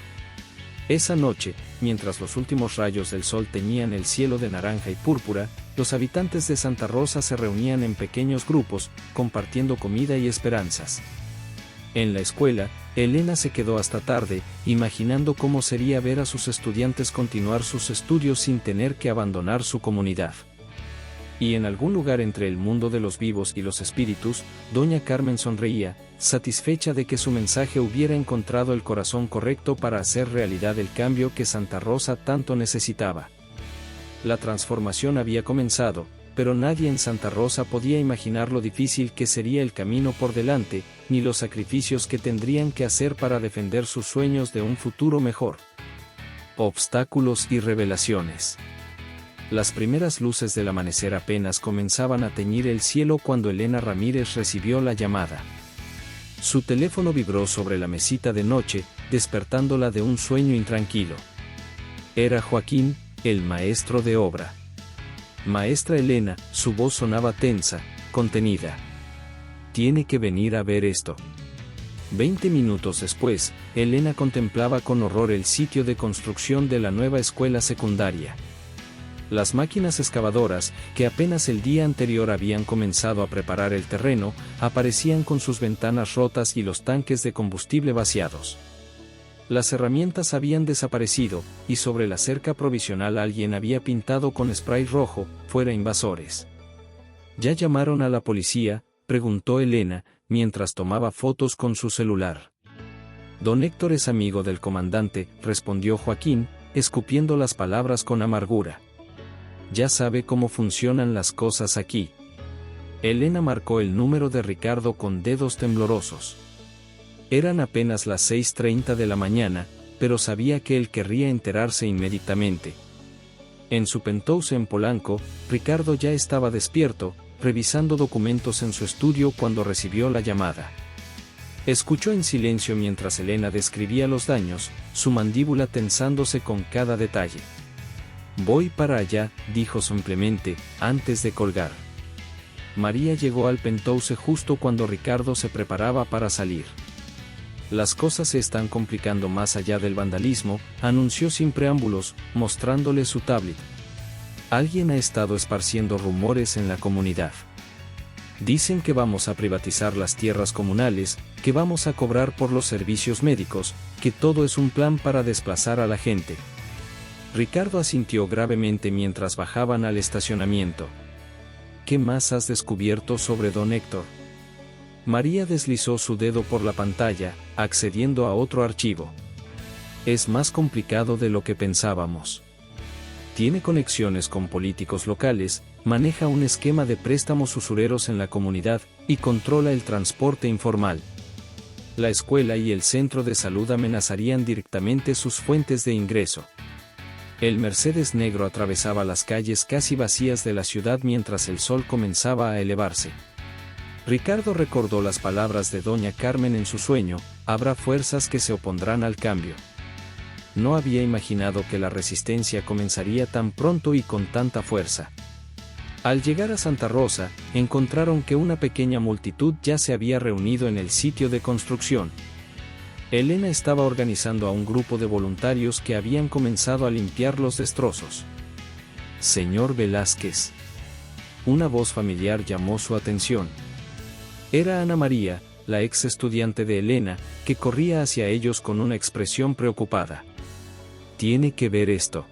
Esa noche, mientras los últimos rayos del sol teñían el cielo de naranja y púrpura, los habitantes de Santa Rosa se reunían en pequeños grupos, compartiendo comida y esperanzas. En la escuela, Elena se quedó hasta tarde, imaginando cómo sería ver a sus estudiantes continuar sus estudios sin tener que abandonar su comunidad. Y en algún lugar entre el mundo de los vivos y los espíritus, doña Carmen sonreía, satisfecha de que su mensaje hubiera encontrado el corazón correcto para hacer realidad el cambio que Santa Rosa tanto necesitaba. La transformación había comenzado, pero nadie en Santa Rosa podía imaginar lo difícil que sería el camino por delante, ni los sacrificios que tendrían que hacer para defender sus sueños de un futuro mejor. Obstáculos y revelaciones. Las primeras luces del amanecer apenas comenzaban a teñir el cielo cuando Elena Ramírez recibió la llamada. Su teléfono vibró sobre la mesita de noche, despertándola de un sueño intranquilo. Era Joaquín, el maestro de obra. Maestra Elena, su voz sonaba tensa, contenida. Tiene que venir a ver esto. 20 minutos después, Elena contemplaba con horror el sitio de construcción de la nueva escuela secundaria. Las máquinas excavadoras, que apenas el día anterior habían comenzado a preparar el terreno, aparecían con sus ventanas rotas y los tanques de combustible vaciados. Las herramientas habían desaparecido, y sobre la cerca provisional alguien había pintado con spray rojo, "Fuera invasores". ¿Ya llamaron a la policía?, preguntó Elena, mientras tomaba fotos con su celular. Don Héctor es amigo del comandante, respondió Joaquín, escupiendo las palabras con amargura. Ya sabe cómo funcionan las cosas aquí. Elena marcó el número de Ricardo con dedos temblorosos. Eran apenas las 6:30 de la mañana, pero sabía que él querría enterarse inmediatamente. En su penthouse en Polanco, Ricardo ya estaba despierto, revisando documentos en su estudio cuando recibió la llamada. Escuchó en silencio mientras Elena describía los daños, su mandíbula tensándose con cada detalle. Voy para allá, dijo simplemente, antes de colgar. María llegó al penthouse justo cuando Ricardo se preparaba para salir. Las cosas se están complicando más allá del vandalismo, anunció sin preámbulos, mostrándole su tablet. Alguien ha estado esparciendo rumores en la comunidad. Dicen que vamos a privatizar las tierras comunales, que vamos a cobrar por los servicios médicos, que todo es un plan para desplazar a la gente. Ricardo asintió gravemente mientras bajaban al estacionamiento. ¿Qué más has descubierto sobre don Héctor? María deslizó su dedo por la pantalla, accediendo a otro archivo. Es más complicado de lo que pensábamos. Tiene conexiones con políticos locales, maneja un esquema de préstamos usureros en la comunidad, y controla el transporte informal. La escuela y el centro de salud amenazarían directamente sus fuentes de ingreso. El Mercedes negro atravesaba las calles casi vacías de la ciudad mientras el sol comenzaba a elevarse. Ricardo recordó las palabras de doña Carmen en su sueño: habrá fuerzas que se opondrán al cambio. No había imaginado que la resistencia comenzaría tan pronto y con tanta fuerza. Al llegar a Santa Rosa, encontraron que una pequeña multitud ya se había reunido en el sitio de construcción. Elena estaba organizando a un grupo de voluntarios que habían comenzado a limpiar los destrozos. Señor Velázquez. Una voz familiar llamó su atención. Era Ana María, la ex estudiante de Elena, que corría hacia ellos con una expresión preocupada. Tiene que ver esto.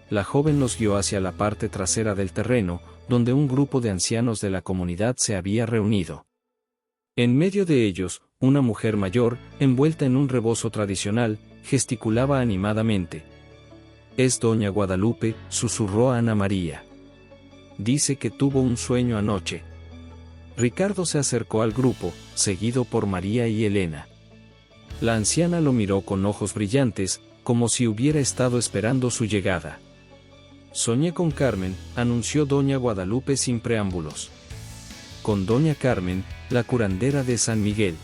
La joven los guió hacia la parte trasera del terreno, donde un grupo de ancianos de la comunidad se había reunido. En medio de ellos, una mujer mayor, envuelta en un rebozo tradicional, gesticulaba animadamente. Es doña Guadalupe, susurró Ana María. Dice que tuvo un sueño anoche. Ricardo se acercó al grupo, seguido por María y Elena. La anciana lo miró con ojos brillantes, como si hubiera estado esperando su llegada. Soñé con Carmen, anunció doña Guadalupe sin preámbulos. Con doña Carmen, la curandera de San Miguel.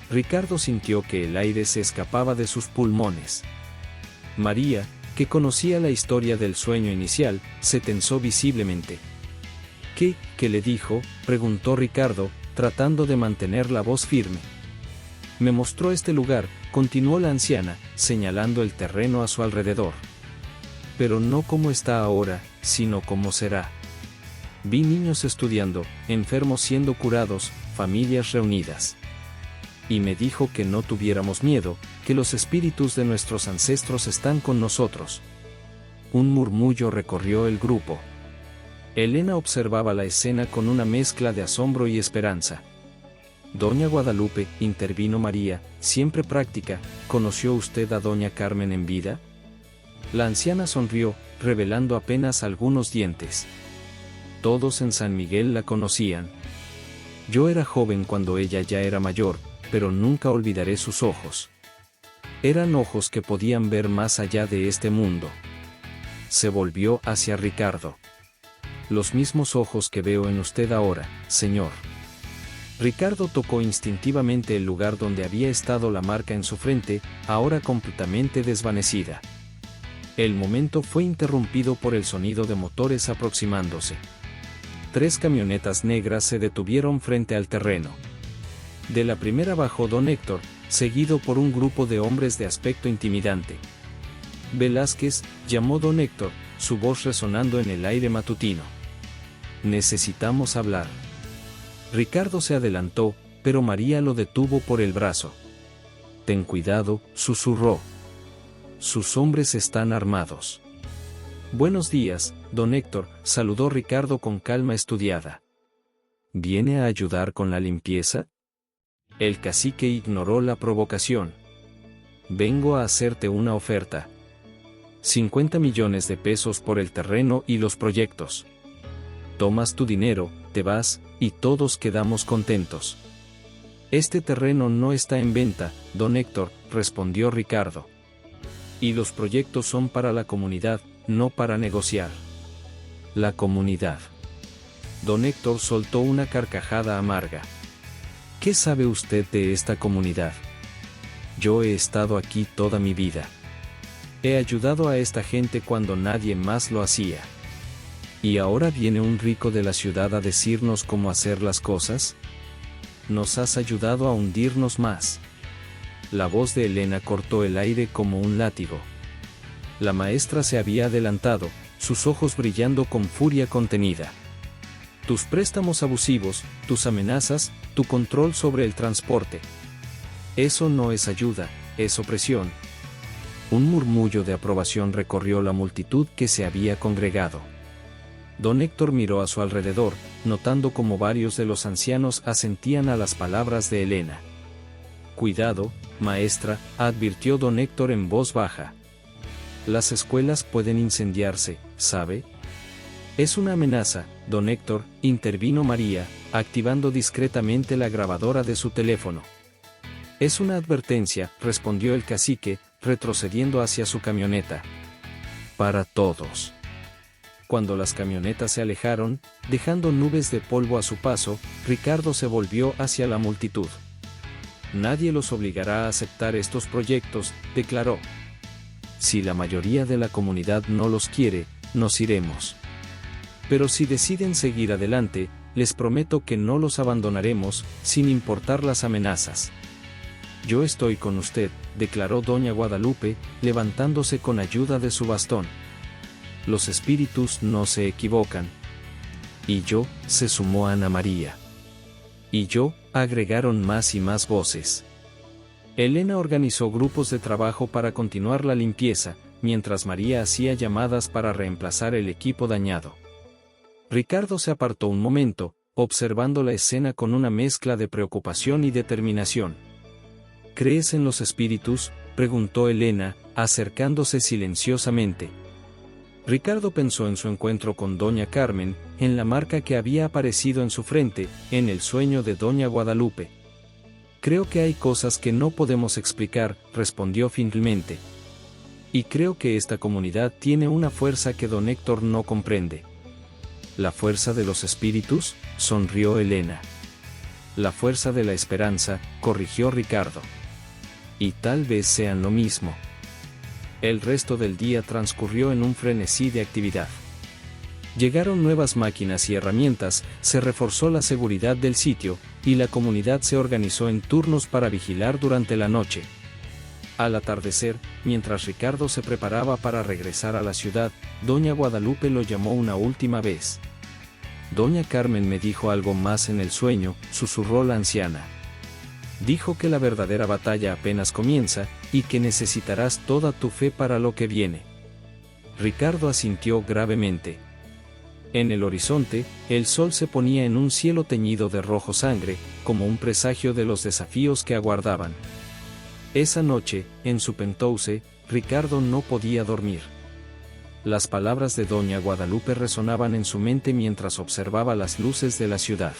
Ricardo sintió que el aire se escapaba de sus pulmones. María, que conocía la historia del sueño inicial, se tensó visiblemente. ¿Qué le dijo?, preguntó Ricardo, tratando de mantener la voz firme. Me mostró este lugar, continuó la anciana, señalando el terreno a su alrededor. Pero no como está ahora, sino como será. Vi niños estudiando, enfermos siendo curados, familias reunidas. Y me dijo que no tuviéramos miedo, que los espíritus de nuestros ancestros están con nosotros. Un murmullo recorrió el grupo. Elena observaba la escena con una mezcla de asombro y esperanza. Doña Guadalupe, intervino María, siempre práctica, ¿conoció usted a doña Carmen en vida? La anciana sonrió, revelando apenas algunos dientes. Todos en San Miguel la conocían. Yo era joven cuando ella ya era mayor, pero nunca olvidaré sus ojos. Eran ojos que podían ver más allá de este mundo. Se volvió hacia Ricardo. Los mismos ojos que veo en usted ahora, señor. Ricardo tocó instintivamente el lugar donde había estado la marca en su frente, ahora completamente desvanecida. El momento fue interrumpido por el sonido de motores aproximándose. 3 camionetas negras se detuvieron frente al terreno. De la primera bajó don Héctor, seguido por un grupo de hombres de aspecto intimidante. Velázquez, llamó don Héctor, su voz resonando en el aire matutino. Necesitamos hablar. Ricardo se adelantó, pero María lo detuvo por el brazo. Ten cuidado, susurró. Sus hombres están armados. Buenos días, don Héctor, saludó Ricardo con calma estudiada. ¿Viene a ayudar con la limpieza? El cacique ignoró la provocación. Vengo a hacerte una oferta. 50 millones de pesos por el terreno y los proyectos. Tomas tu dinero, te vas, y todos quedamos contentos. Este terreno no está en venta, don Héctor, respondió Ricardo. Y los proyectos son para la comunidad, no para negociar. La comunidad. Don Héctor soltó una carcajada amarga. ¿Qué sabe usted de esta comunidad? Yo he estado aquí toda mi vida. He ayudado a esta gente cuando nadie más lo hacía. ¿Y ahora viene un rico de la ciudad a decirnos cómo hacer las cosas? Nos has ayudado a hundirnos más. La voz de Elena cortó el aire como un látigo. La maestra se había adelantado, sus ojos brillando con furia contenida. Tus préstamos abusivos, tus amenazas, tu control sobre el transporte. Eso no es ayuda, es opresión. Un murmullo de aprobación recorrió la multitud que se había congregado. Don Héctor miró a su alrededor, notando cómo varios de los ancianos asentían a las palabras de Elena. Cuidado, maestra, advirtió don Héctor en voz baja. Las escuelas pueden incendiarse, ¿sabe? Es una amenaza, don Héctor, intervino María, activando discretamente la grabadora de su teléfono. Es una advertencia, respondió el cacique, retrocediendo hacia su camioneta. Para todos. Cuando las camionetas se alejaron, dejando nubes de polvo a su paso, Ricardo se volvió hacia la multitud. Nadie los obligará a aceptar estos proyectos, declaró. Si la mayoría de la comunidad no los quiere, nos iremos. Pero si deciden seguir adelante, les prometo que no los abandonaremos, sin importar las amenazas. Yo estoy con usted, declaró doña Guadalupe, levantándose con ayuda de su bastón. Los espíritus no se equivocan. Y yo, se sumó Ana María. Y yo, agregaron más y más voces. Elena organizó grupos de trabajo para continuar la limpieza, mientras María hacía llamadas para reemplazar el equipo dañado. Ricardo se apartó un momento, observando la escena con una mezcla de preocupación y determinación. ¿Crees en los espíritus?, preguntó Elena, acercándose silenciosamente. Ricardo pensó en su encuentro con doña Carmen, en la marca que había aparecido en su frente, en el sueño de doña Guadalupe. Creo que hay cosas que no podemos explicar, respondió finalmente. Y creo que esta comunidad tiene una fuerza que don Héctor no comprende. ¿La fuerza de los espíritus?, sonrió Elena. La fuerza de la esperanza, corrigió Ricardo. Y tal vez sean lo mismo. El resto del día transcurrió en un frenesí de actividad. Llegaron nuevas máquinas y herramientas, se reforzó la seguridad del sitio, y la comunidad se organizó en turnos para vigilar durante la noche. Al atardecer, mientras Ricardo se preparaba para regresar a la ciudad, doña Guadalupe lo llamó una última vez. Doña Carmen me dijo algo más en el sueño, susurró la anciana. Dijo que la verdadera batalla apenas comienza, y que necesitarás toda tu fe para lo que viene. Ricardo asintió gravemente. En el horizonte, el sol se ponía en un cielo teñido de rojo sangre, como un presagio de los desafíos que aguardaban. Esa noche, en su penthouse, Ricardo no podía dormir. Las palabras de doña Guadalupe resonaban en su mente mientras observaba las luces de la ciudad.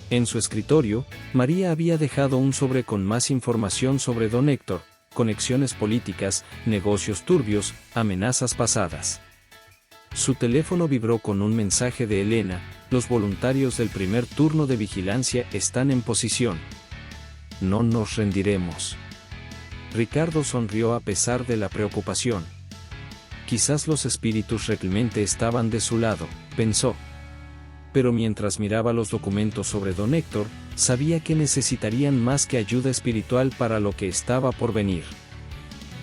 En su escritorio, María había dejado un sobre con más información sobre don Héctor, conexiones políticas, negocios turbios, amenazas pasadas. Su teléfono vibró con un mensaje de Elena: los voluntarios del primer turno de vigilancia están en posición. No nos rendiremos. Ricardo sonrió a pesar de la preocupación. Quizás los espíritus realmente estaban de su lado, pensó. Pero mientras miraba los documentos sobre don Héctor, sabía que necesitarían más que ayuda espiritual para lo que estaba por venir.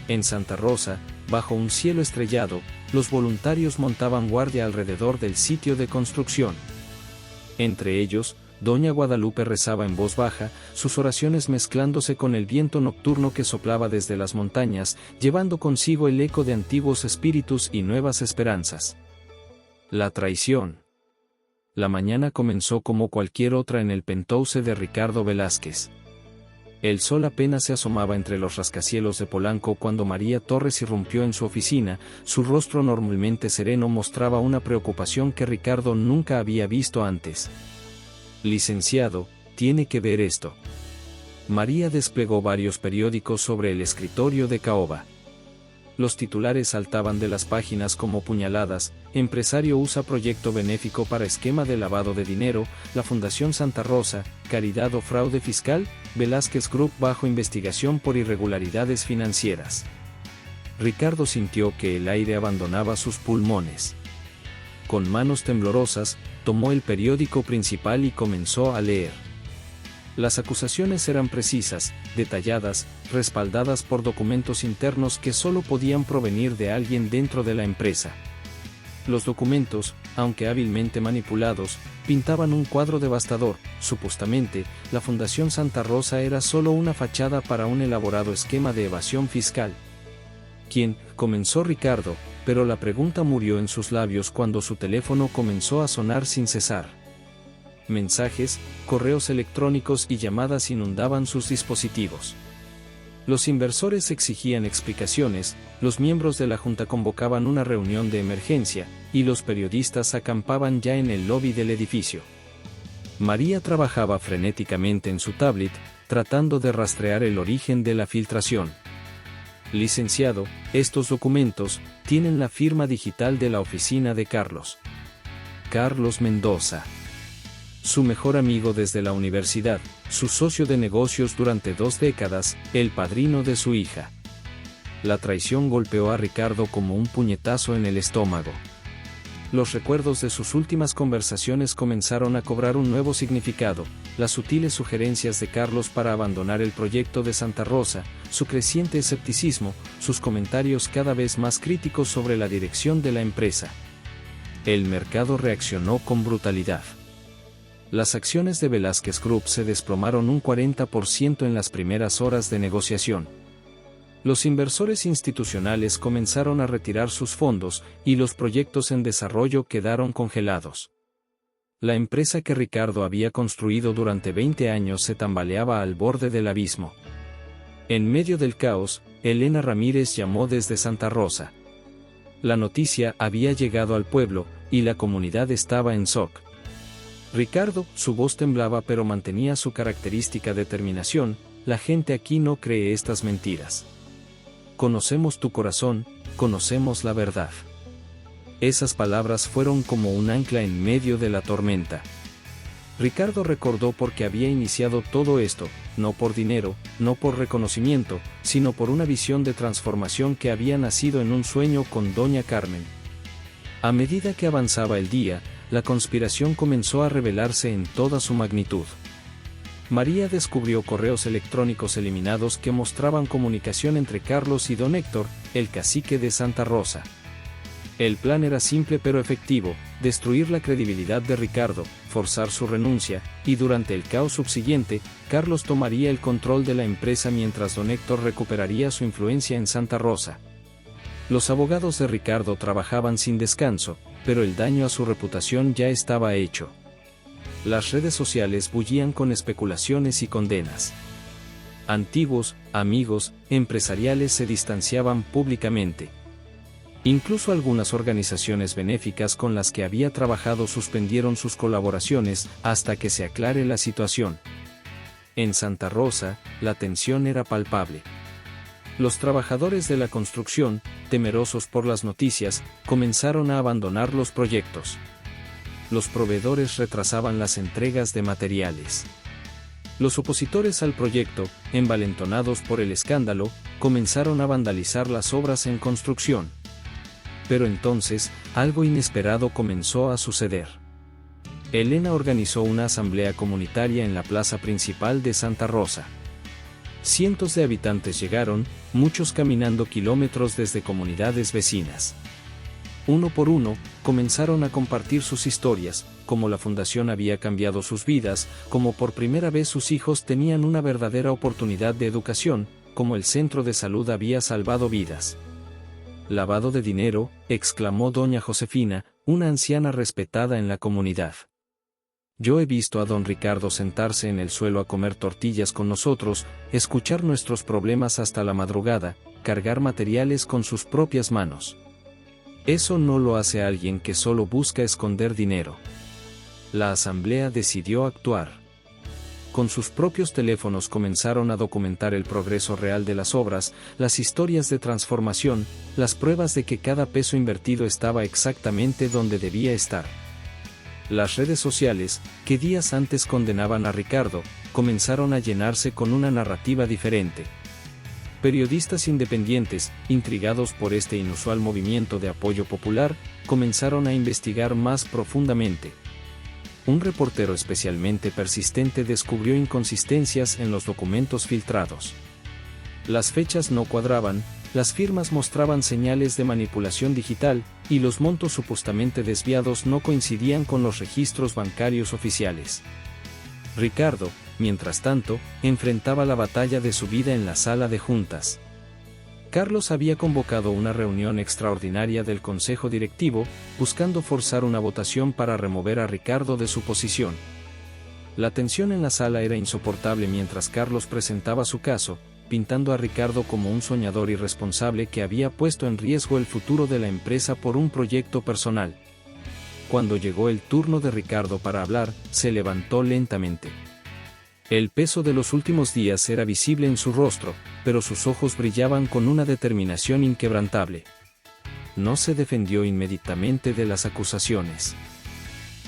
En Santa Rosa, bajo un cielo estrellado, los voluntarios montaban guardia alrededor del sitio de construcción. Entre ellos, doña Guadalupe rezaba en voz baja, sus oraciones mezclándose con el viento nocturno que soplaba desde las montañas, llevando consigo el eco de antiguos espíritus y nuevas esperanzas. La traición. La mañana comenzó como cualquier otra en el penthouse de Ricardo Velázquez. El sol apenas se asomaba entre los rascacielos de Polanco cuando María Torres irrumpió en su oficina. Su rostro normalmente sereno mostraba una preocupación que Ricardo nunca había visto antes. Licenciado, tiene que ver esto. María desplegó varios periódicos sobre el escritorio de caoba. Los titulares saltaban de las páginas como puñaladas: empresario usa proyecto benéfico para esquema de lavado de dinero, la Fundación Santa Rosa, caridad o fraude fiscal, Velázquez Group bajo investigación por irregularidades financieras. Ricardo sintió que el aire abandonaba sus pulmones. Con manos temblorosas, tomó el periódico principal y comenzó a leer. Las acusaciones eran precisas, detalladas, respaldadas por documentos internos que solo podían provenir de alguien dentro de la empresa. Los documentos, aunque hábilmente manipulados, pintaban un cuadro devastador. Supuestamente, la Fundación Santa Rosa era solo una fachada para un elaborado esquema de evasión fiscal. ¿Quién? Comenzó Ricardo, pero la pregunta murió en sus labios cuando su teléfono comenzó a sonar sin cesar. Mensajes, correos electrónicos y llamadas inundaban sus dispositivos. Los inversores exigían explicaciones, los miembros de la junta convocaban una reunión de emergencia, y los periodistas acampaban ya en el lobby del edificio. María trabajaba frenéticamente en su tablet, tratando de rastrear el origen de la filtración. Licenciado, estos documentos tienen la firma digital de la oficina de Carlos Mendoza. Su mejor amigo desde la universidad, su socio de negocios durante 2 décadas, el padrino de su hija. La traición golpeó a Ricardo como un puñetazo en el estómago. Los recuerdos de sus últimas conversaciones comenzaron a cobrar un nuevo significado: las sutiles sugerencias de Carlos para abandonar el proyecto de Santa Rosa, su creciente escepticismo, sus comentarios cada vez más críticos sobre la dirección de la empresa. El mercado reaccionó con brutalidad. Las acciones de Velázquez Group se desplomaron un 40% en las primeras horas de negociación. Los inversores institucionales comenzaron a retirar sus fondos, y los proyectos en desarrollo quedaron congelados. La empresa que Ricardo había construido durante 20 años se tambaleaba al borde del abismo. En medio del caos, Elena Ramírez llamó desde Santa Rosa. La noticia había llegado al pueblo, y la comunidad estaba en shock. Ricardo, su voz temblaba pero mantenía su característica determinación: la gente aquí no cree estas mentiras. Conocemos tu corazón, conocemos la verdad. Esas palabras fueron como un ancla en medio de la tormenta. Ricardo recordó por qué había iniciado todo esto: no por dinero, no por reconocimiento, sino por una visión de transformación que había nacido en un sueño con doña Carmen. A medida que avanzaba el día, la conspiración comenzó a revelarse en toda su magnitud. María descubrió correos electrónicos eliminados que mostraban comunicación entre Carlos y don Héctor, el cacique de Santa Rosa. El plan era simple pero efectivo: destruir la credibilidad de Ricardo, forzar su renuncia, y durante el caos subsiguiente, Carlos tomaría el control de la empresa mientras don Héctor recuperaría su influencia en Santa Rosa. Los abogados de Ricardo trabajaban sin descanso, pero el daño a su reputación ya estaba hecho. Las redes sociales bullían con especulaciones y condenas. Antiguos, amigos, empresariales se distanciaban públicamente. Incluso algunas organizaciones benéficas con las que había trabajado suspendieron sus colaboraciones hasta que se aclare la situación. En Santa Rosa, la tensión era palpable. Los trabajadores de la construcción, temerosos por las noticias, comenzaron a abandonar los proyectos. Los proveedores retrasaban las entregas de materiales. Los opositores al proyecto, envalentonados por el escándalo, comenzaron a vandalizar las obras en construcción. Pero entonces, algo inesperado comenzó a suceder. Elena organizó una asamblea comunitaria en la plaza principal de Santa Rosa. Cientos de habitantes llegaron, muchos caminando kilómetros desde comunidades vecinas. uno por uno, comenzaron a compartir sus historias, cómo la fundación había cambiado sus vidas, cómo por primera vez sus hijos tenían una verdadera oportunidad de educación, cómo el centro de salud había salvado vidas. «Lavado de dinero», exclamó doña Josefina, una anciana respetada en la comunidad. «Yo he visto a don Ricardo sentarse en el suelo a comer tortillas con nosotros, escuchar nuestros problemas hasta la madrugada, cargar materiales con sus propias manos. Eso no lo hace alguien que solo busca esconder dinero». La asamblea decidió actuar. Con sus propios teléfonos comenzaron a documentar el progreso real de las obras, las historias de transformación, las pruebas de que cada peso invertido estaba exactamente donde debía estar. Las redes sociales, que días antes condenaban a Ricardo, comenzaron a llenarse con una narrativa diferente. Periodistas independientes, intrigados por este inusual movimiento de apoyo popular, comenzaron a investigar más profundamente. Un reportero especialmente persistente descubrió inconsistencias en los documentos filtrados. Las fechas no cuadraban, las firmas mostraban señales de manipulación digital, y los montos supuestamente desviados no coincidían con los registros bancarios oficiales. Ricardo, mientras tanto, enfrentaba la batalla de su vida en la sala de juntas. Carlos había convocado una reunión extraordinaria del Consejo Directivo, buscando forzar una votación para remover a Ricardo de su posición. La tensión en la sala era insoportable mientras Carlos presentaba su caso, pintando a Ricardo como un soñador irresponsable que había puesto en riesgo el futuro de la empresa por un proyecto personal. Cuando llegó el turno de Ricardo para hablar, se levantó lentamente. El peso de los últimos días era visible en su rostro, pero sus ojos brillaban con una determinación inquebrantable. No se defendió inmediatamente de las acusaciones.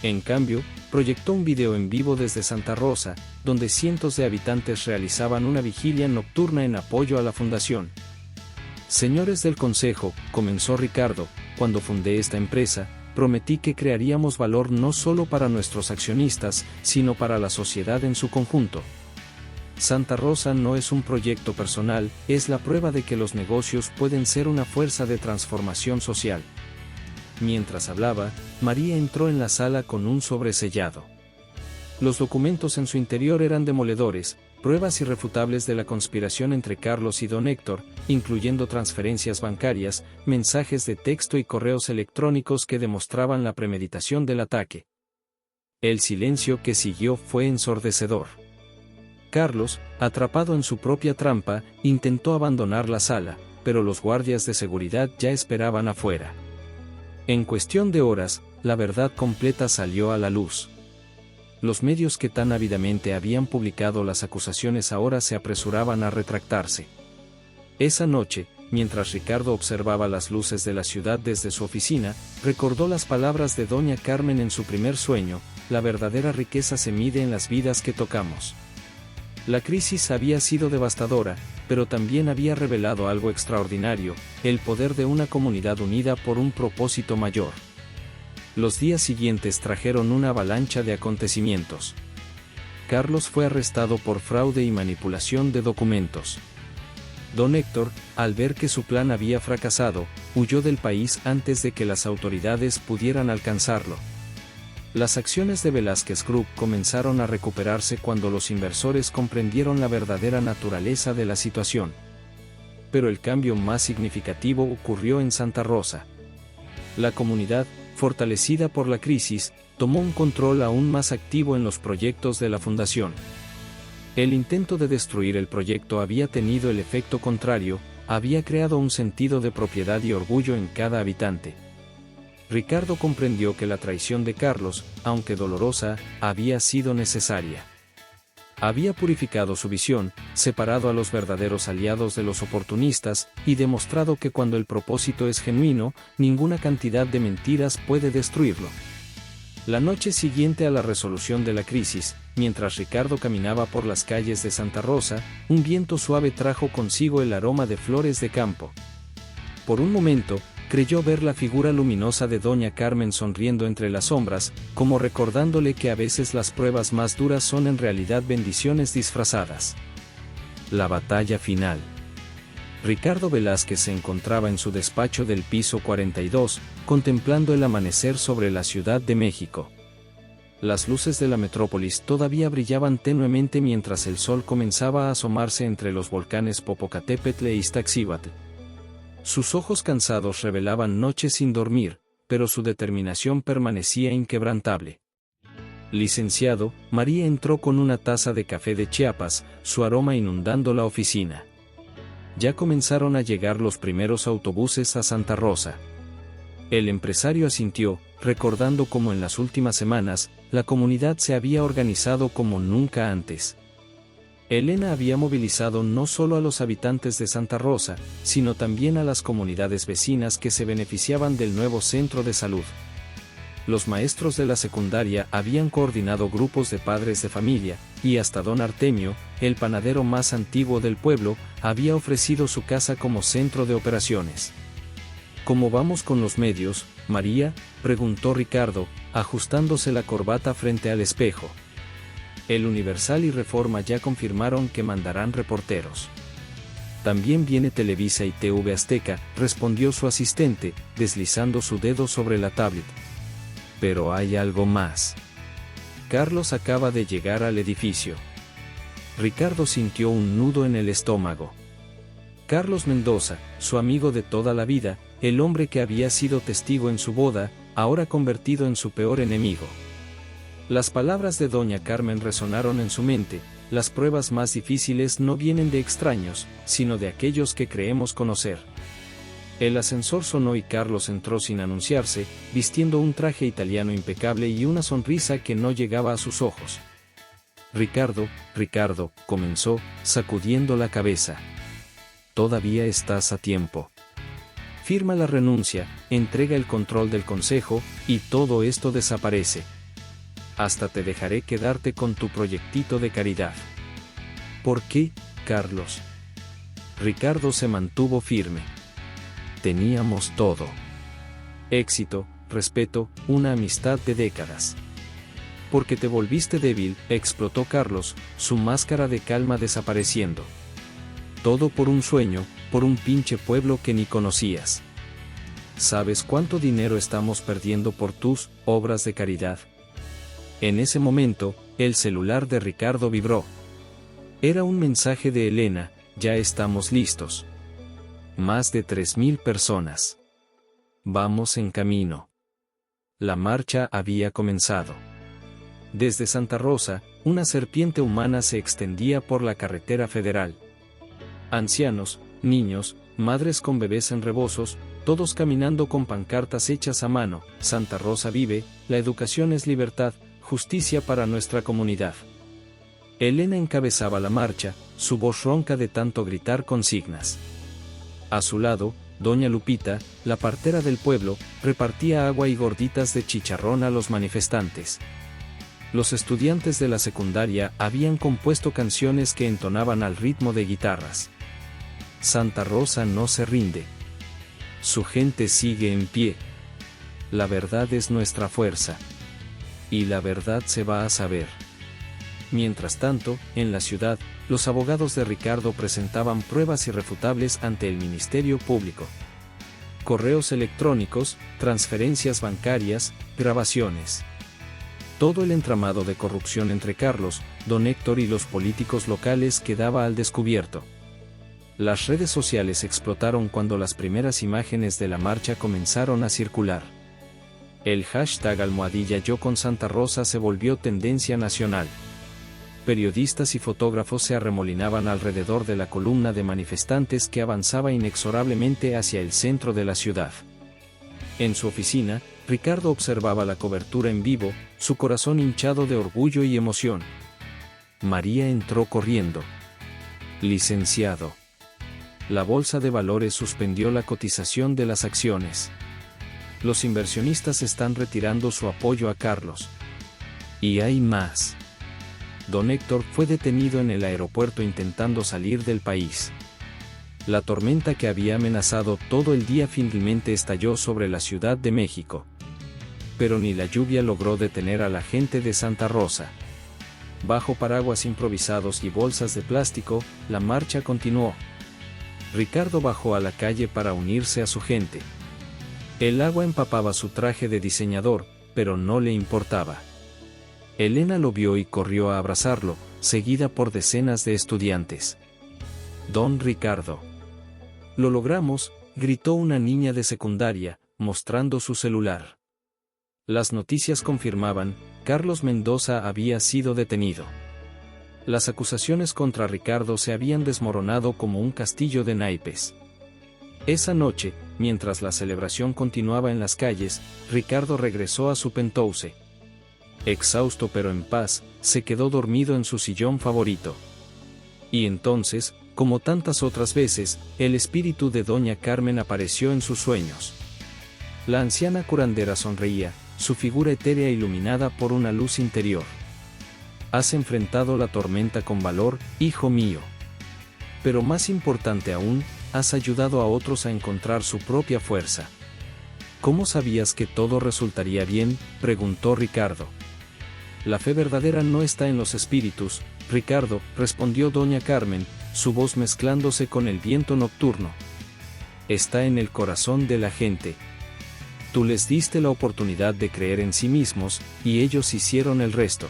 En cambio, proyectó un video en vivo desde Santa Rosa, donde cientos de habitantes realizaban una vigilia nocturna en apoyo a la fundación. «Señores del Consejo», comenzó Ricardo, «cuando fundé esta empresa, prometí que crearíamos valor no solo para nuestros accionistas, sino para la sociedad en su conjunto. Santa Rosa no es un proyecto personal, es la prueba de que los negocios pueden ser una fuerza de transformación social». Mientras hablaba, María entró en la sala con un sobresellado. Los documentos en su interior eran demoledores, pruebas irrefutables de la conspiración entre Carlos y don Héctor, incluyendo transferencias bancarias, mensajes de texto y correos electrónicos que demostraban la premeditación del ataque. El silencio que siguió fue ensordecedor. Carlos, atrapado en su propia trampa, intentó abandonar la sala, pero los guardias de seguridad ya esperaban afuera. En cuestión de horas, la verdad completa salió a la luz. Los medios que tan ávidamente habían publicado las acusaciones ahora se apresuraban a retractarse. Esa noche, mientras Ricardo observaba las luces de la ciudad desde su oficina, recordó las palabras de doña Carmen en su primer sueño: «La verdadera riqueza se mide en las vidas que tocamos». La crisis había sido devastadora, pero también había revelado algo extraordinario: el poder de una comunidad unida por un propósito mayor. Los días siguientes trajeron una avalancha de acontecimientos. Carlos fue arrestado por fraude y manipulación de documentos. Don Héctor, al ver que su plan había fracasado, huyó del país antes de que las autoridades pudieran alcanzarlo. Las acciones de Velázquez Group comenzaron a recuperarse cuando los inversores comprendieron la verdadera naturaleza de la situación. Pero el cambio más significativo ocurrió en Santa Rosa. La comunidad, fortalecida por la crisis, tomó un control aún más activo en los proyectos de la fundación. El intento de destruir el proyecto había tenido el efecto contrario, había creado un sentido de propiedad y orgullo en cada habitante. Ricardo comprendió que la traición de Carlos, aunque dolorosa, había sido necesaria. Había purificado su visión, separado a los verdaderos aliados de los oportunistas, y demostrado que cuando el propósito es genuino, ninguna cantidad de mentiras puede destruirlo. La noche siguiente a la resolución de la crisis, mientras Ricardo caminaba por las calles de Santa Rosa, un viento suave trajo consigo el aroma de flores de campo. Por un momento, creyó ver la figura luminosa de doña Carmen sonriendo entre las sombras, como recordándole que a veces las pruebas más duras son en realidad bendiciones disfrazadas. La batalla final. Ricardo Velázquez se encontraba en su despacho del piso 42, contemplando el amanecer sobre la Ciudad de México. Las luces de la metrópolis todavía brillaban tenuemente mientras el sol comenzaba a asomarse entre los volcanes Popocatépetl e Iztaccíhuatl. Sus ojos cansados revelaban noches sin dormir, pero su determinación permanecía inquebrantable. Licenciado, María entró con una taza de café de Chiapas, su aroma inundando la oficina. Ya comenzaron a llegar los primeros autobuses a Santa Rosa. El empresario asintió, recordando cómo en las últimas semanas, la comunidad se había organizado como nunca antes. Elena había movilizado no solo a los habitantes de Santa Rosa, sino también a las comunidades vecinas que se beneficiaban del nuevo centro de salud. Los maestros de la secundaria habían coordinado grupos de padres de familia, y hasta don Artemio, el panadero más antiguo del pueblo, había ofrecido su casa como centro de operaciones. ¿Cómo vamos con los medios, María?, preguntó Ricardo, ajustándose la corbata frente al espejo. El Universal y Reforma ya confirmaron que mandarán reporteros. También viene Televisa y TV Azteca, respondió su asistente, deslizando su dedo sobre la tablet. Pero hay algo más. Carlos acaba de llegar al edificio. Ricardo sintió un nudo en el estómago. Carlos Mendoza, su amigo de toda la vida, el hombre que había sido testigo en su boda, ahora convertido en su peor enemigo. Las palabras de doña Carmen resonaron en su mente: las pruebas más difíciles no vienen de extraños, sino de aquellos que creemos conocer. El ascensor sonó y Carlos entró sin anunciarse, vistiendo un traje italiano impecable y una sonrisa que no llegaba a sus ojos. Ricardo, comenzó, sacudiendo la cabeza. Todavía estás a tiempo. Firma la renuncia, entrega el control del consejo, y todo esto desaparece. Hasta te dejaré quedarte con tu proyectito de caridad. ¿Por qué, Carlos? Ricardo se mantuvo firme. Teníamos todo. Éxito, respeto, una amistad de décadas. Porque te volviste débil, explotó Carlos, su máscara de calma desapareciendo. Todo por un sueño, por un pinche pueblo que ni conocías. ¿Sabes cuánto dinero estamos perdiendo por tus obras de caridad? En ese momento, el celular de Ricardo vibró. Era un mensaje de Elena: ya estamos listos. Más de 3.000 personas. Vamos en camino. La marcha había comenzado. Desde Santa Rosa, una serpiente humana se extendía por la carretera federal. Ancianos, niños, madres con bebés en rebozos, todos caminando con pancartas hechas a mano: Santa Rosa vive, la educación es libertad, justicia para nuestra comunidad. Elena encabezaba la marcha, su voz ronca de tanto gritar consignas. A su lado, doña Lupita, la partera del pueblo, repartía agua y gorditas de chicharrón a los manifestantes. Los estudiantes de la secundaria habían compuesto canciones que entonaban al ritmo de guitarras. Santa Rosa no se rinde. Su gente sigue en pie. La verdad es nuestra fuerza. Y la verdad se va a saber. Mientras tanto, en la ciudad, los abogados de Ricardo presentaban pruebas irrefutables ante el Ministerio Público. Correos electrónicos, transferencias bancarias, grabaciones. Todo el entramado de corrupción entre Carlos, don Héctor y los políticos locales quedaba al descubierto. Las redes sociales explotaron cuando las primeras imágenes de la marcha comenzaron a circular. El hashtag #Yo con Santa Rosa se volvió tendencia nacional. Periodistas y fotógrafos se arremolinaban alrededor de la columna de manifestantes que avanzaba inexorablemente hacia el centro de la ciudad. En su oficina, Ricardo observaba la cobertura en vivo, su corazón hinchado de orgullo y emoción. María entró corriendo. Licenciado. La bolsa de valores suspendió la cotización de las acciones. Los inversionistas están retirando su apoyo a Carlos. Y hay más. Don Héctor fue detenido en el aeropuerto intentando salir del país. La tormenta que había amenazado todo el día finalmente estalló sobre la Ciudad de México. Pero ni la lluvia logró detener a la gente de Santa Rosa. Bajo paraguas improvisados y bolsas de plástico, la marcha continuó. Ricardo bajó a la calle para unirse a su gente. El agua empapaba su traje de diseñador, pero no le importaba. Elena lo vio y corrió a abrazarlo, seguida por decenas de estudiantes. «Don Ricardo». «Lo logramos», gritó una niña de secundaria, mostrando su celular. Las noticias confirmaban, Carlos Mendoza había sido detenido. Las acusaciones contra Ricardo se habían desmoronado como un castillo de naipes. Esa noche, mientras la celebración continuaba en las calles, Ricardo regresó a su penthouse. Exhausto pero en paz, se quedó dormido en su sillón favorito. Y entonces, como tantas otras veces, el espíritu de doña Carmen apareció en sus sueños. La anciana curandera sonreía, su figura etérea iluminada por una luz interior. «Has enfrentado la tormenta con valor, hijo mío. Pero más importante aún, has ayudado a otros a encontrar su propia fuerza». «¿Cómo sabías que todo resultaría bien?», preguntó Ricardo. «La fe verdadera no está en los espíritus, Ricardo», respondió doña Carmen, su voz mezclándose con el viento nocturno. «Está en el corazón de la gente. Tú les diste la oportunidad de creer en sí mismos, y ellos hicieron el resto».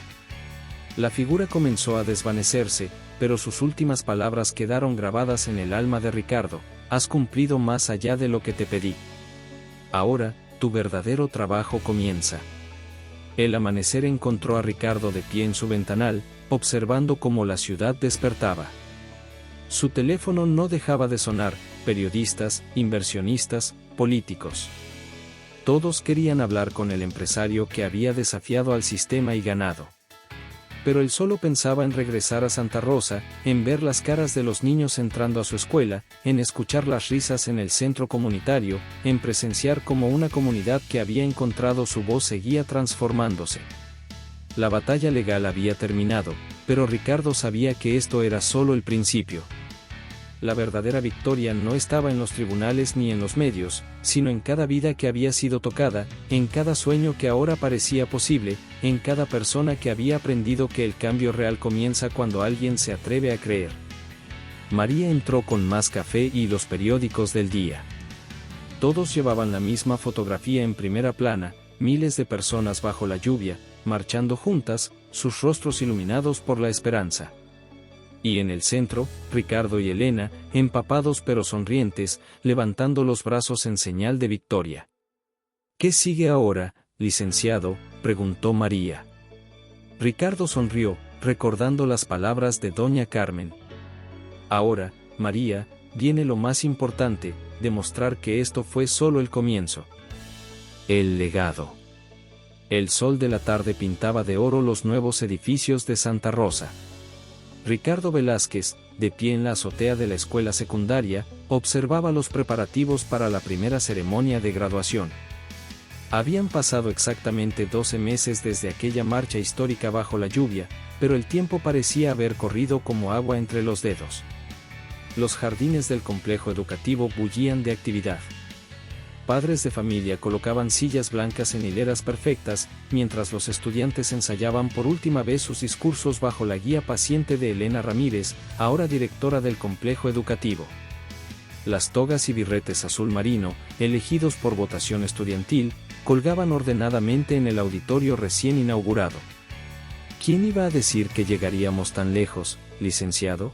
La figura comenzó a desvanecerse, pero sus últimas palabras quedaron grabadas en el alma de Ricardo: «Has cumplido más allá de lo que te pedí. Ahora, tu verdadero trabajo comienza». El amanecer encontró a Ricardo de pie en su ventanal, observando cómo la ciudad despertaba. Su teléfono no dejaba de sonar, periodistas, inversionistas, políticos. Todos querían hablar con el empresario que había desafiado al sistema y ganado. Pero él solo pensaba en regresar a Santa Rosa, en ver las caras de los niños entrando a su escuela, en escuchar las risas en el centro comunitario, en presenciar cómo una comunidad que había encontrado su voz seguía transformándose. La batalla legal había terminado, pero Ricardo sabía que esto era solo el principio. La verdadera victoria no estaba en los tribunales ni en los medios, sino en cada vida que había sido tocada, en cada sueño que ahora parecía posible, en cada persona que había aprendido que el cambio real comienza cuando alguien se atreve a creer. María entró con más café y los periódicos del día. Todos llevaban la misma fotografía en primera plana, miles de personas bajo la lluvia, marchando juntas, sus rostros iluminados por la esperanza. Y en el centro, Ricardo y Elena, empapados pero sonrientes, levantando los brazos en señal de victoria. «¿Qué sigue ahora, licenciado?», preguntó María. Ricardo sonrió, recordando las palabras de doña Carmen. «Ahora, María, viene lo más importante, demostrar que esto fue solo el comienzo. El legado». El sol de la tarde pintaba de oro los nuevos edificios de Santa Rosa. Ricardo Velázquez, de pie en la azotea de la escuela secundaria, observaba los preparativos para la primera ceremonia de graduación. Habían pasado exactamente 12 meses desde aquella marcha histórica bajo la lluvia, pero el tiempo parecía haber corrido como agua entre los dedos. Los jardines del complejo educativo bullían de actividad. Padres de familia colocaban sillas blancas en hileras perfectas, mientras los estudiantes ensayaban por última vez sus discursos bajo la guía paciente de Elena Ramírez, ahora directora del complejo educativo. Las togas y birretes azul marino, elegidos por votación estudiantil, colgaban ordenadamente en el auditorio recién inaugurado. ¿Quién iba a decir que llegaríamos tan lejos, licenciado?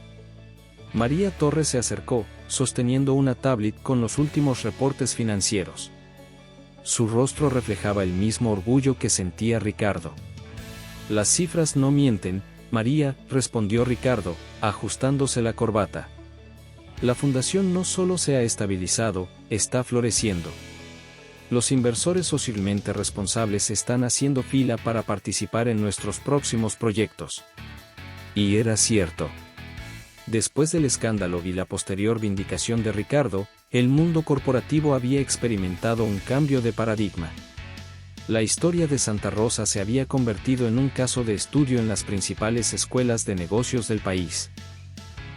María Torres se acercó, sosteniendo una tablet con los últimos reportes financieros. Su rostro reflejaba el mismo orgullo que sentía Ricardo. «Las cifras no mienten, María», respondió Ricardo, ajustándose la corbata. «La fundación no solo se ha estabilizado, está floreciendo. Los inversores socialmente responsables están haciendo fila para participar en nuestros próximos proyectos». Y era cierto. Después del escándalo y la posterior vindicación de Ricardo, el mundo corporativo había experimentado un cambio de paradigma. La historia de Santa Rosa se había convertido en un caso de estudio en las principales escuelas de negocios del país.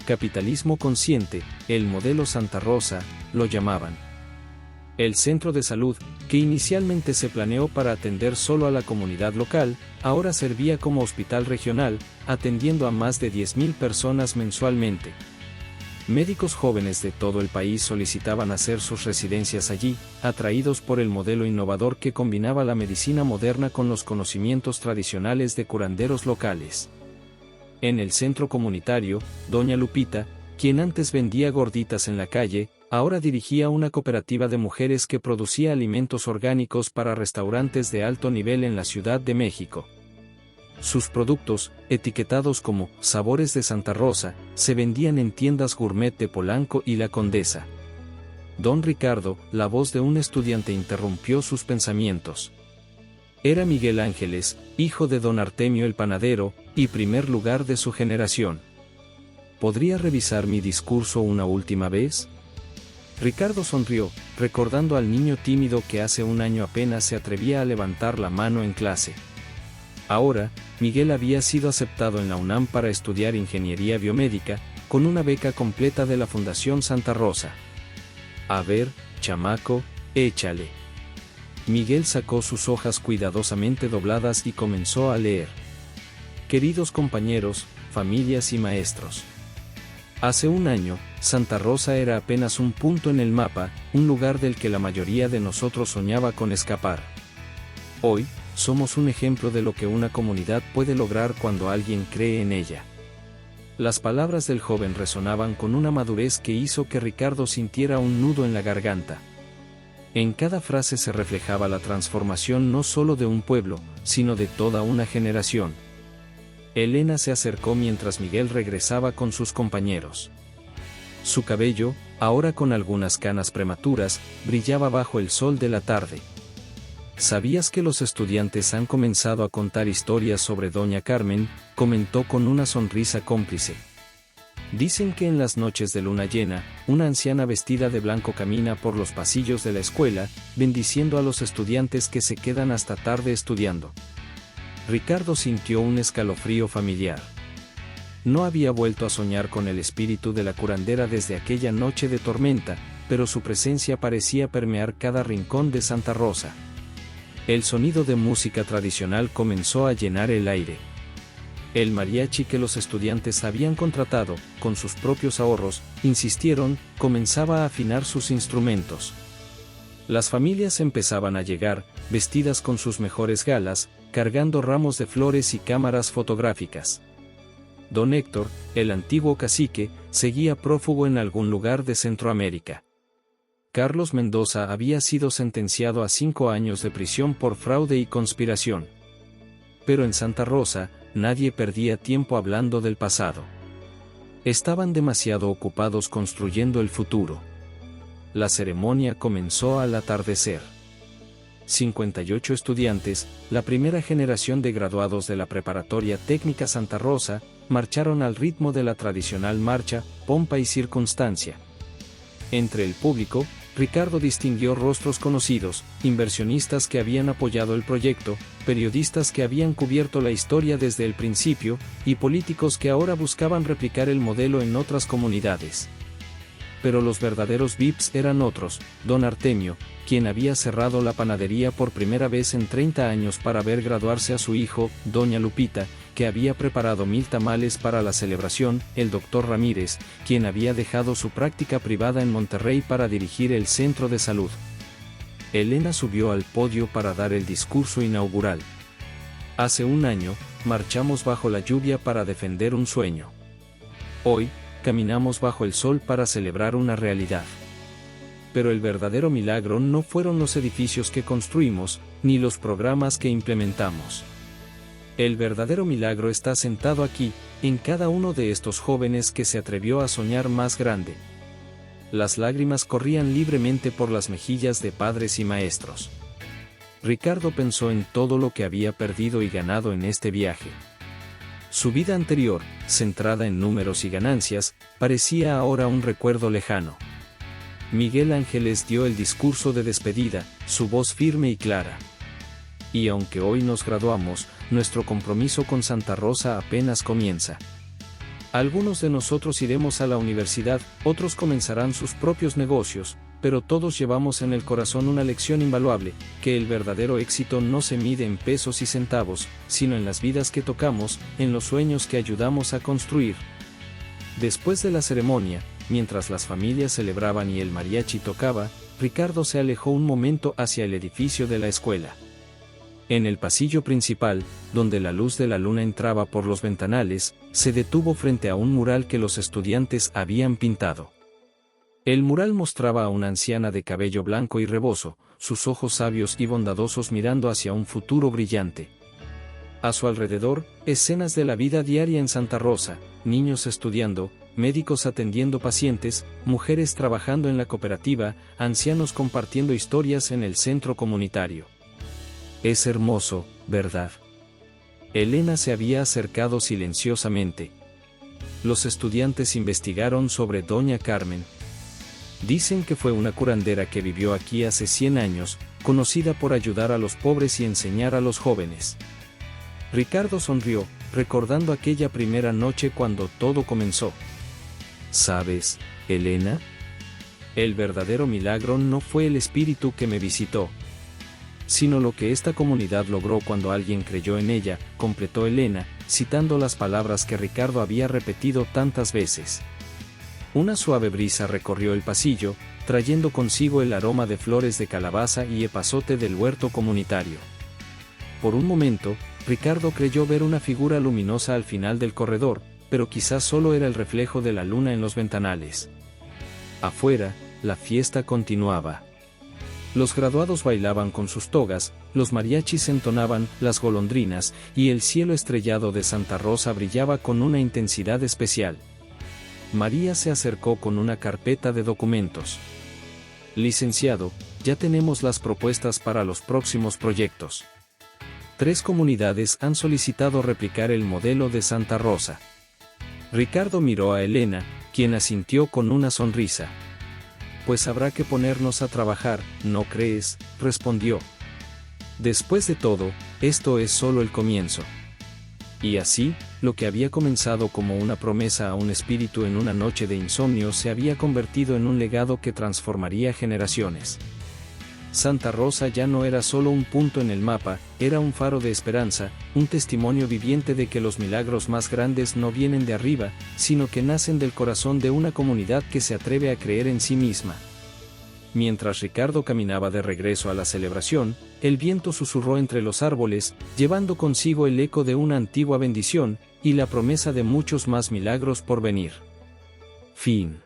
Capitalismo consciente, el modelo Santa Rosa, lo llamaban. El centro de salud, que inicialmente se planeó para atender solo a la comunidad local, ahora servía como hospital regional, atendiendo a más de 10.000 personas mensualmente. Médicos jóvenes de todo el país solicitaban hacer sus residencias allí, atraídos por el modelo innovador que combinaba la medicina moderna con los conocimientos tradicionales de curanderos locales. En el centro comunitario, doña Lupita, quien antes vendía gorditas en la calle, ahora dirigía una cooperativa de mujeres que producía alimentos orgánicos para restaurantes de alto nivel en la Ciudad de México. Sus productos, etiquetados como Sabores de Santa Rosa, se vendían en tiendas gourmet de Polanco y La Condesa. Don Ricardo, la voz de un estudiante, interrumpió sus pensamientos. Era Miguel Ángeles, hijo de don Artemio el panadero, y primer lugar de su generación. ¿Podría revisar mi discurso una última vez? Ricardo sonrió, recordando al niño tímido que hace un año apenas se atrevía a levantar la mano en clase. Ahora, Miguel había sido aceptado en la UNAM para estudiar ingeniería biomédica, con una beca completa de la Fundación Santa Rosa. A ver, chamaco, échale. Miguel sacó sus hojas cuidadosamente dobladas y comenzó a leer. Queridos compañeros, familias y maestros. Hace un año, Santa Rosa era apenas un punto en el mapa, un lugar del que la mayoría de nosotros soñaba con escapar. Hoy, somos un ejemplo de lo que una comunidad puede lograr cuando alguien cree en ella. Las palabras del joven resonaban con una madurez que hizo que Ricardo sintiera un nudo en la garganta. En cada frase se reflejaba la transformación no solo de un pueblo, sino de toda una generación. Elena se acercó mientras Miguel regresaba con sus compañeros. Su cabello, ahora con algunas canas prematuras, brillaba bajo el sol de la tarde. ¿Sabías que los estudiantes han comenzado a contar historias sobre Doña Carmen?, comentó con una sonrisa cómplice. Dicen que en las noches de luna llena, una anciana vestida de blanco camina por los pasillos de la escuela, bendiciendo a los estudiantes que se quedan hasta tarde estudiando. Ricardo sintió un escalofrío familiar. No había vuelto a soñar con el espíritu de la curandera desde aquella noche de tormenta, pero su presencia parecía permear cada rincón de Santa Rosa. El sonido de música tradicional comenzó a llenar el aire. El mariachi que los estudiantes habían contratado, con sus propios ahorros, insistieron, comenzaba a afinar sus instrumentos. Las familias empezaban a llegar, vestidas con sus mejores galas, cargando ramos de flores y cámaras fotográficas. Don Héctor, el antiguo cacique, seguía prófugo en algún lugar de Centroamérica. Carlos Mendoza había sido sentenciado a 5 años de prisión por fraude y conspiración. Pero en Santa Rosa, nadie perdía tiempo hablando del pasado. Estaban demasiado ocupados construyendo el futuro. La ceremonia comenzó al atardecer. 58 estudiantes, la primera generación de graduados de la Preparatoria Técnica Santa Rosa, marcharon al ritmo de la tradicional marcha, pompa y circunstancia. Entre el público, Ricardo distinguió rostros conocidos, inversionistas que habían apoyado el proyecto, periodistas que habían cubierto la historia desde el principio, y políticos que ahora buscaban replicar el modelo en otras comunidades. Pero los verdaderos VIPs eran otros, don Artemio, quien había cerrado la panadería por primera vez en 30 años para ver graduarse a su hijo, doña Lupita, que había preparado 1000 tamales para la celebración, el doctor Ramírez, quien había dejado su práctica privada en Monterrey para dirigir el centro de salud. Elena subió al podio para dar el discurso inaugural. Hace un año, marchamos bajo la lluvia para defender un sueño. Hoy, caminamos bajo el sol para celebrar una realidad. Pero el verdadero milagro no fueron los edificios que construimos, ni los programas que implementamos. El verdadero milagro está sentado aquí, en cada uno de estos jóvenes que se atrevió a soñar más grande. Las lágrimas corrían libremente por las mejillas de padres y maestros. Ricardo pensó en todo lo que había perdido y ganado en este viaje. Su vida anterior, centrada en números y ganancias, parecía ahora un recuerdo lejano. Miguel Ángeles dio el discurso de despedida, su voz firme y clara. Y aunque hoy nos graduamos, nuestro compromiso con Santa Rosa apenas comienza. Algunos de nosotros iremos a la universidad, otros comenzarán sus propios negocios, pero todos llevamos en el corazón una lección invaluable, que el verdadero éxito no se mide en pesos y centavos, sino en las vidas que tocamos, en los sueños que ayudamos a construir. Después de la ceremonia, mientras las familias celebraban y el mariachi tocaba, Ricardo se alejó un momento hacia el edificio de la escuela. En el pasillo principal, donde la luz de la luna entraba por los ventanales, se detuvo frente a un mural que los estudiantes habían pintado. El mural mostraba a una anciana de cabello blanco y rebozo, sus ojos sabios y bondadosos mirando hacia un futuro brillante. A su alrededor, escenas de la vida diaria en Santa Rosa, niños estudiando, médicos atendiendo pacientes, mujeres trabajando en la cooperativa, ancianos compartiendo historias en el centro comunitario. Es hermoso, ¿verdad? Elena se había acercado silenciosamente. Los estudiantes investigaron sobre Doña Carmen. Dicen que fue una curandera que vivió aquí hace 100 años, conocida por ayudar a los pobres y enseñar a los jóvenes. Ricardo sonrió, recordando aquella primera noche cuando todo comenzó. ¿Sabes, Elena? El verdadero milagro no fue el espíritu que me visitó, sino lo que esta comunidad logró cuando alguien creyó en ella, completó Elena, citando las palabras que Ricardo había repetido tantas veces. Una suave brisa recorrió el pasillo, trayendo consigo el aroma de flores de calabaza y epazote del huerto comunitario. Por un momento, Ricardo creyó ver una figura luminosa al final del corredor, pero quizás solo era el reflejo de la luna en los ventanales. Afuera, la fiesta continuaba. Los graduados bailaban con sus togas, los mariachis entonaban las golondrinas, y el cielo estrellado de Santa Rosa brillaba con una intensidad especial. María se acercó con una carpeta de documentos. Licenciado, ya tenemos las propuestas para los próximos proyectos. 3 comunidades han solicitado replicar el modelo de Santa Rosa. Ricardo miró a Elena, quien asintió con una sonrisa. Pues habrá que ponernos a trabajar, ¿no crees?, respondió. Después de todo, esto es solo el comienzo. Y así, lo que había comenzado como una promesa a un espíritu en una noche de insomnio se había convertido en un legado que transformaría generaciones. Santa Rosa ya no era solo un punto en el mapa, era un faro de esperanza, un testimonio viviente de que los milagros más grandes no vienen de arriba, sino que nacen del corazón de una comunidad que se atreve a creer en sí misma. Mientras Ricardo caminaba de regreso a la celebración, el viento susurró entre los árboles, llevando consigo el eco de una antigua bendición, y la promesa de muchos más milagros por venir. Fin.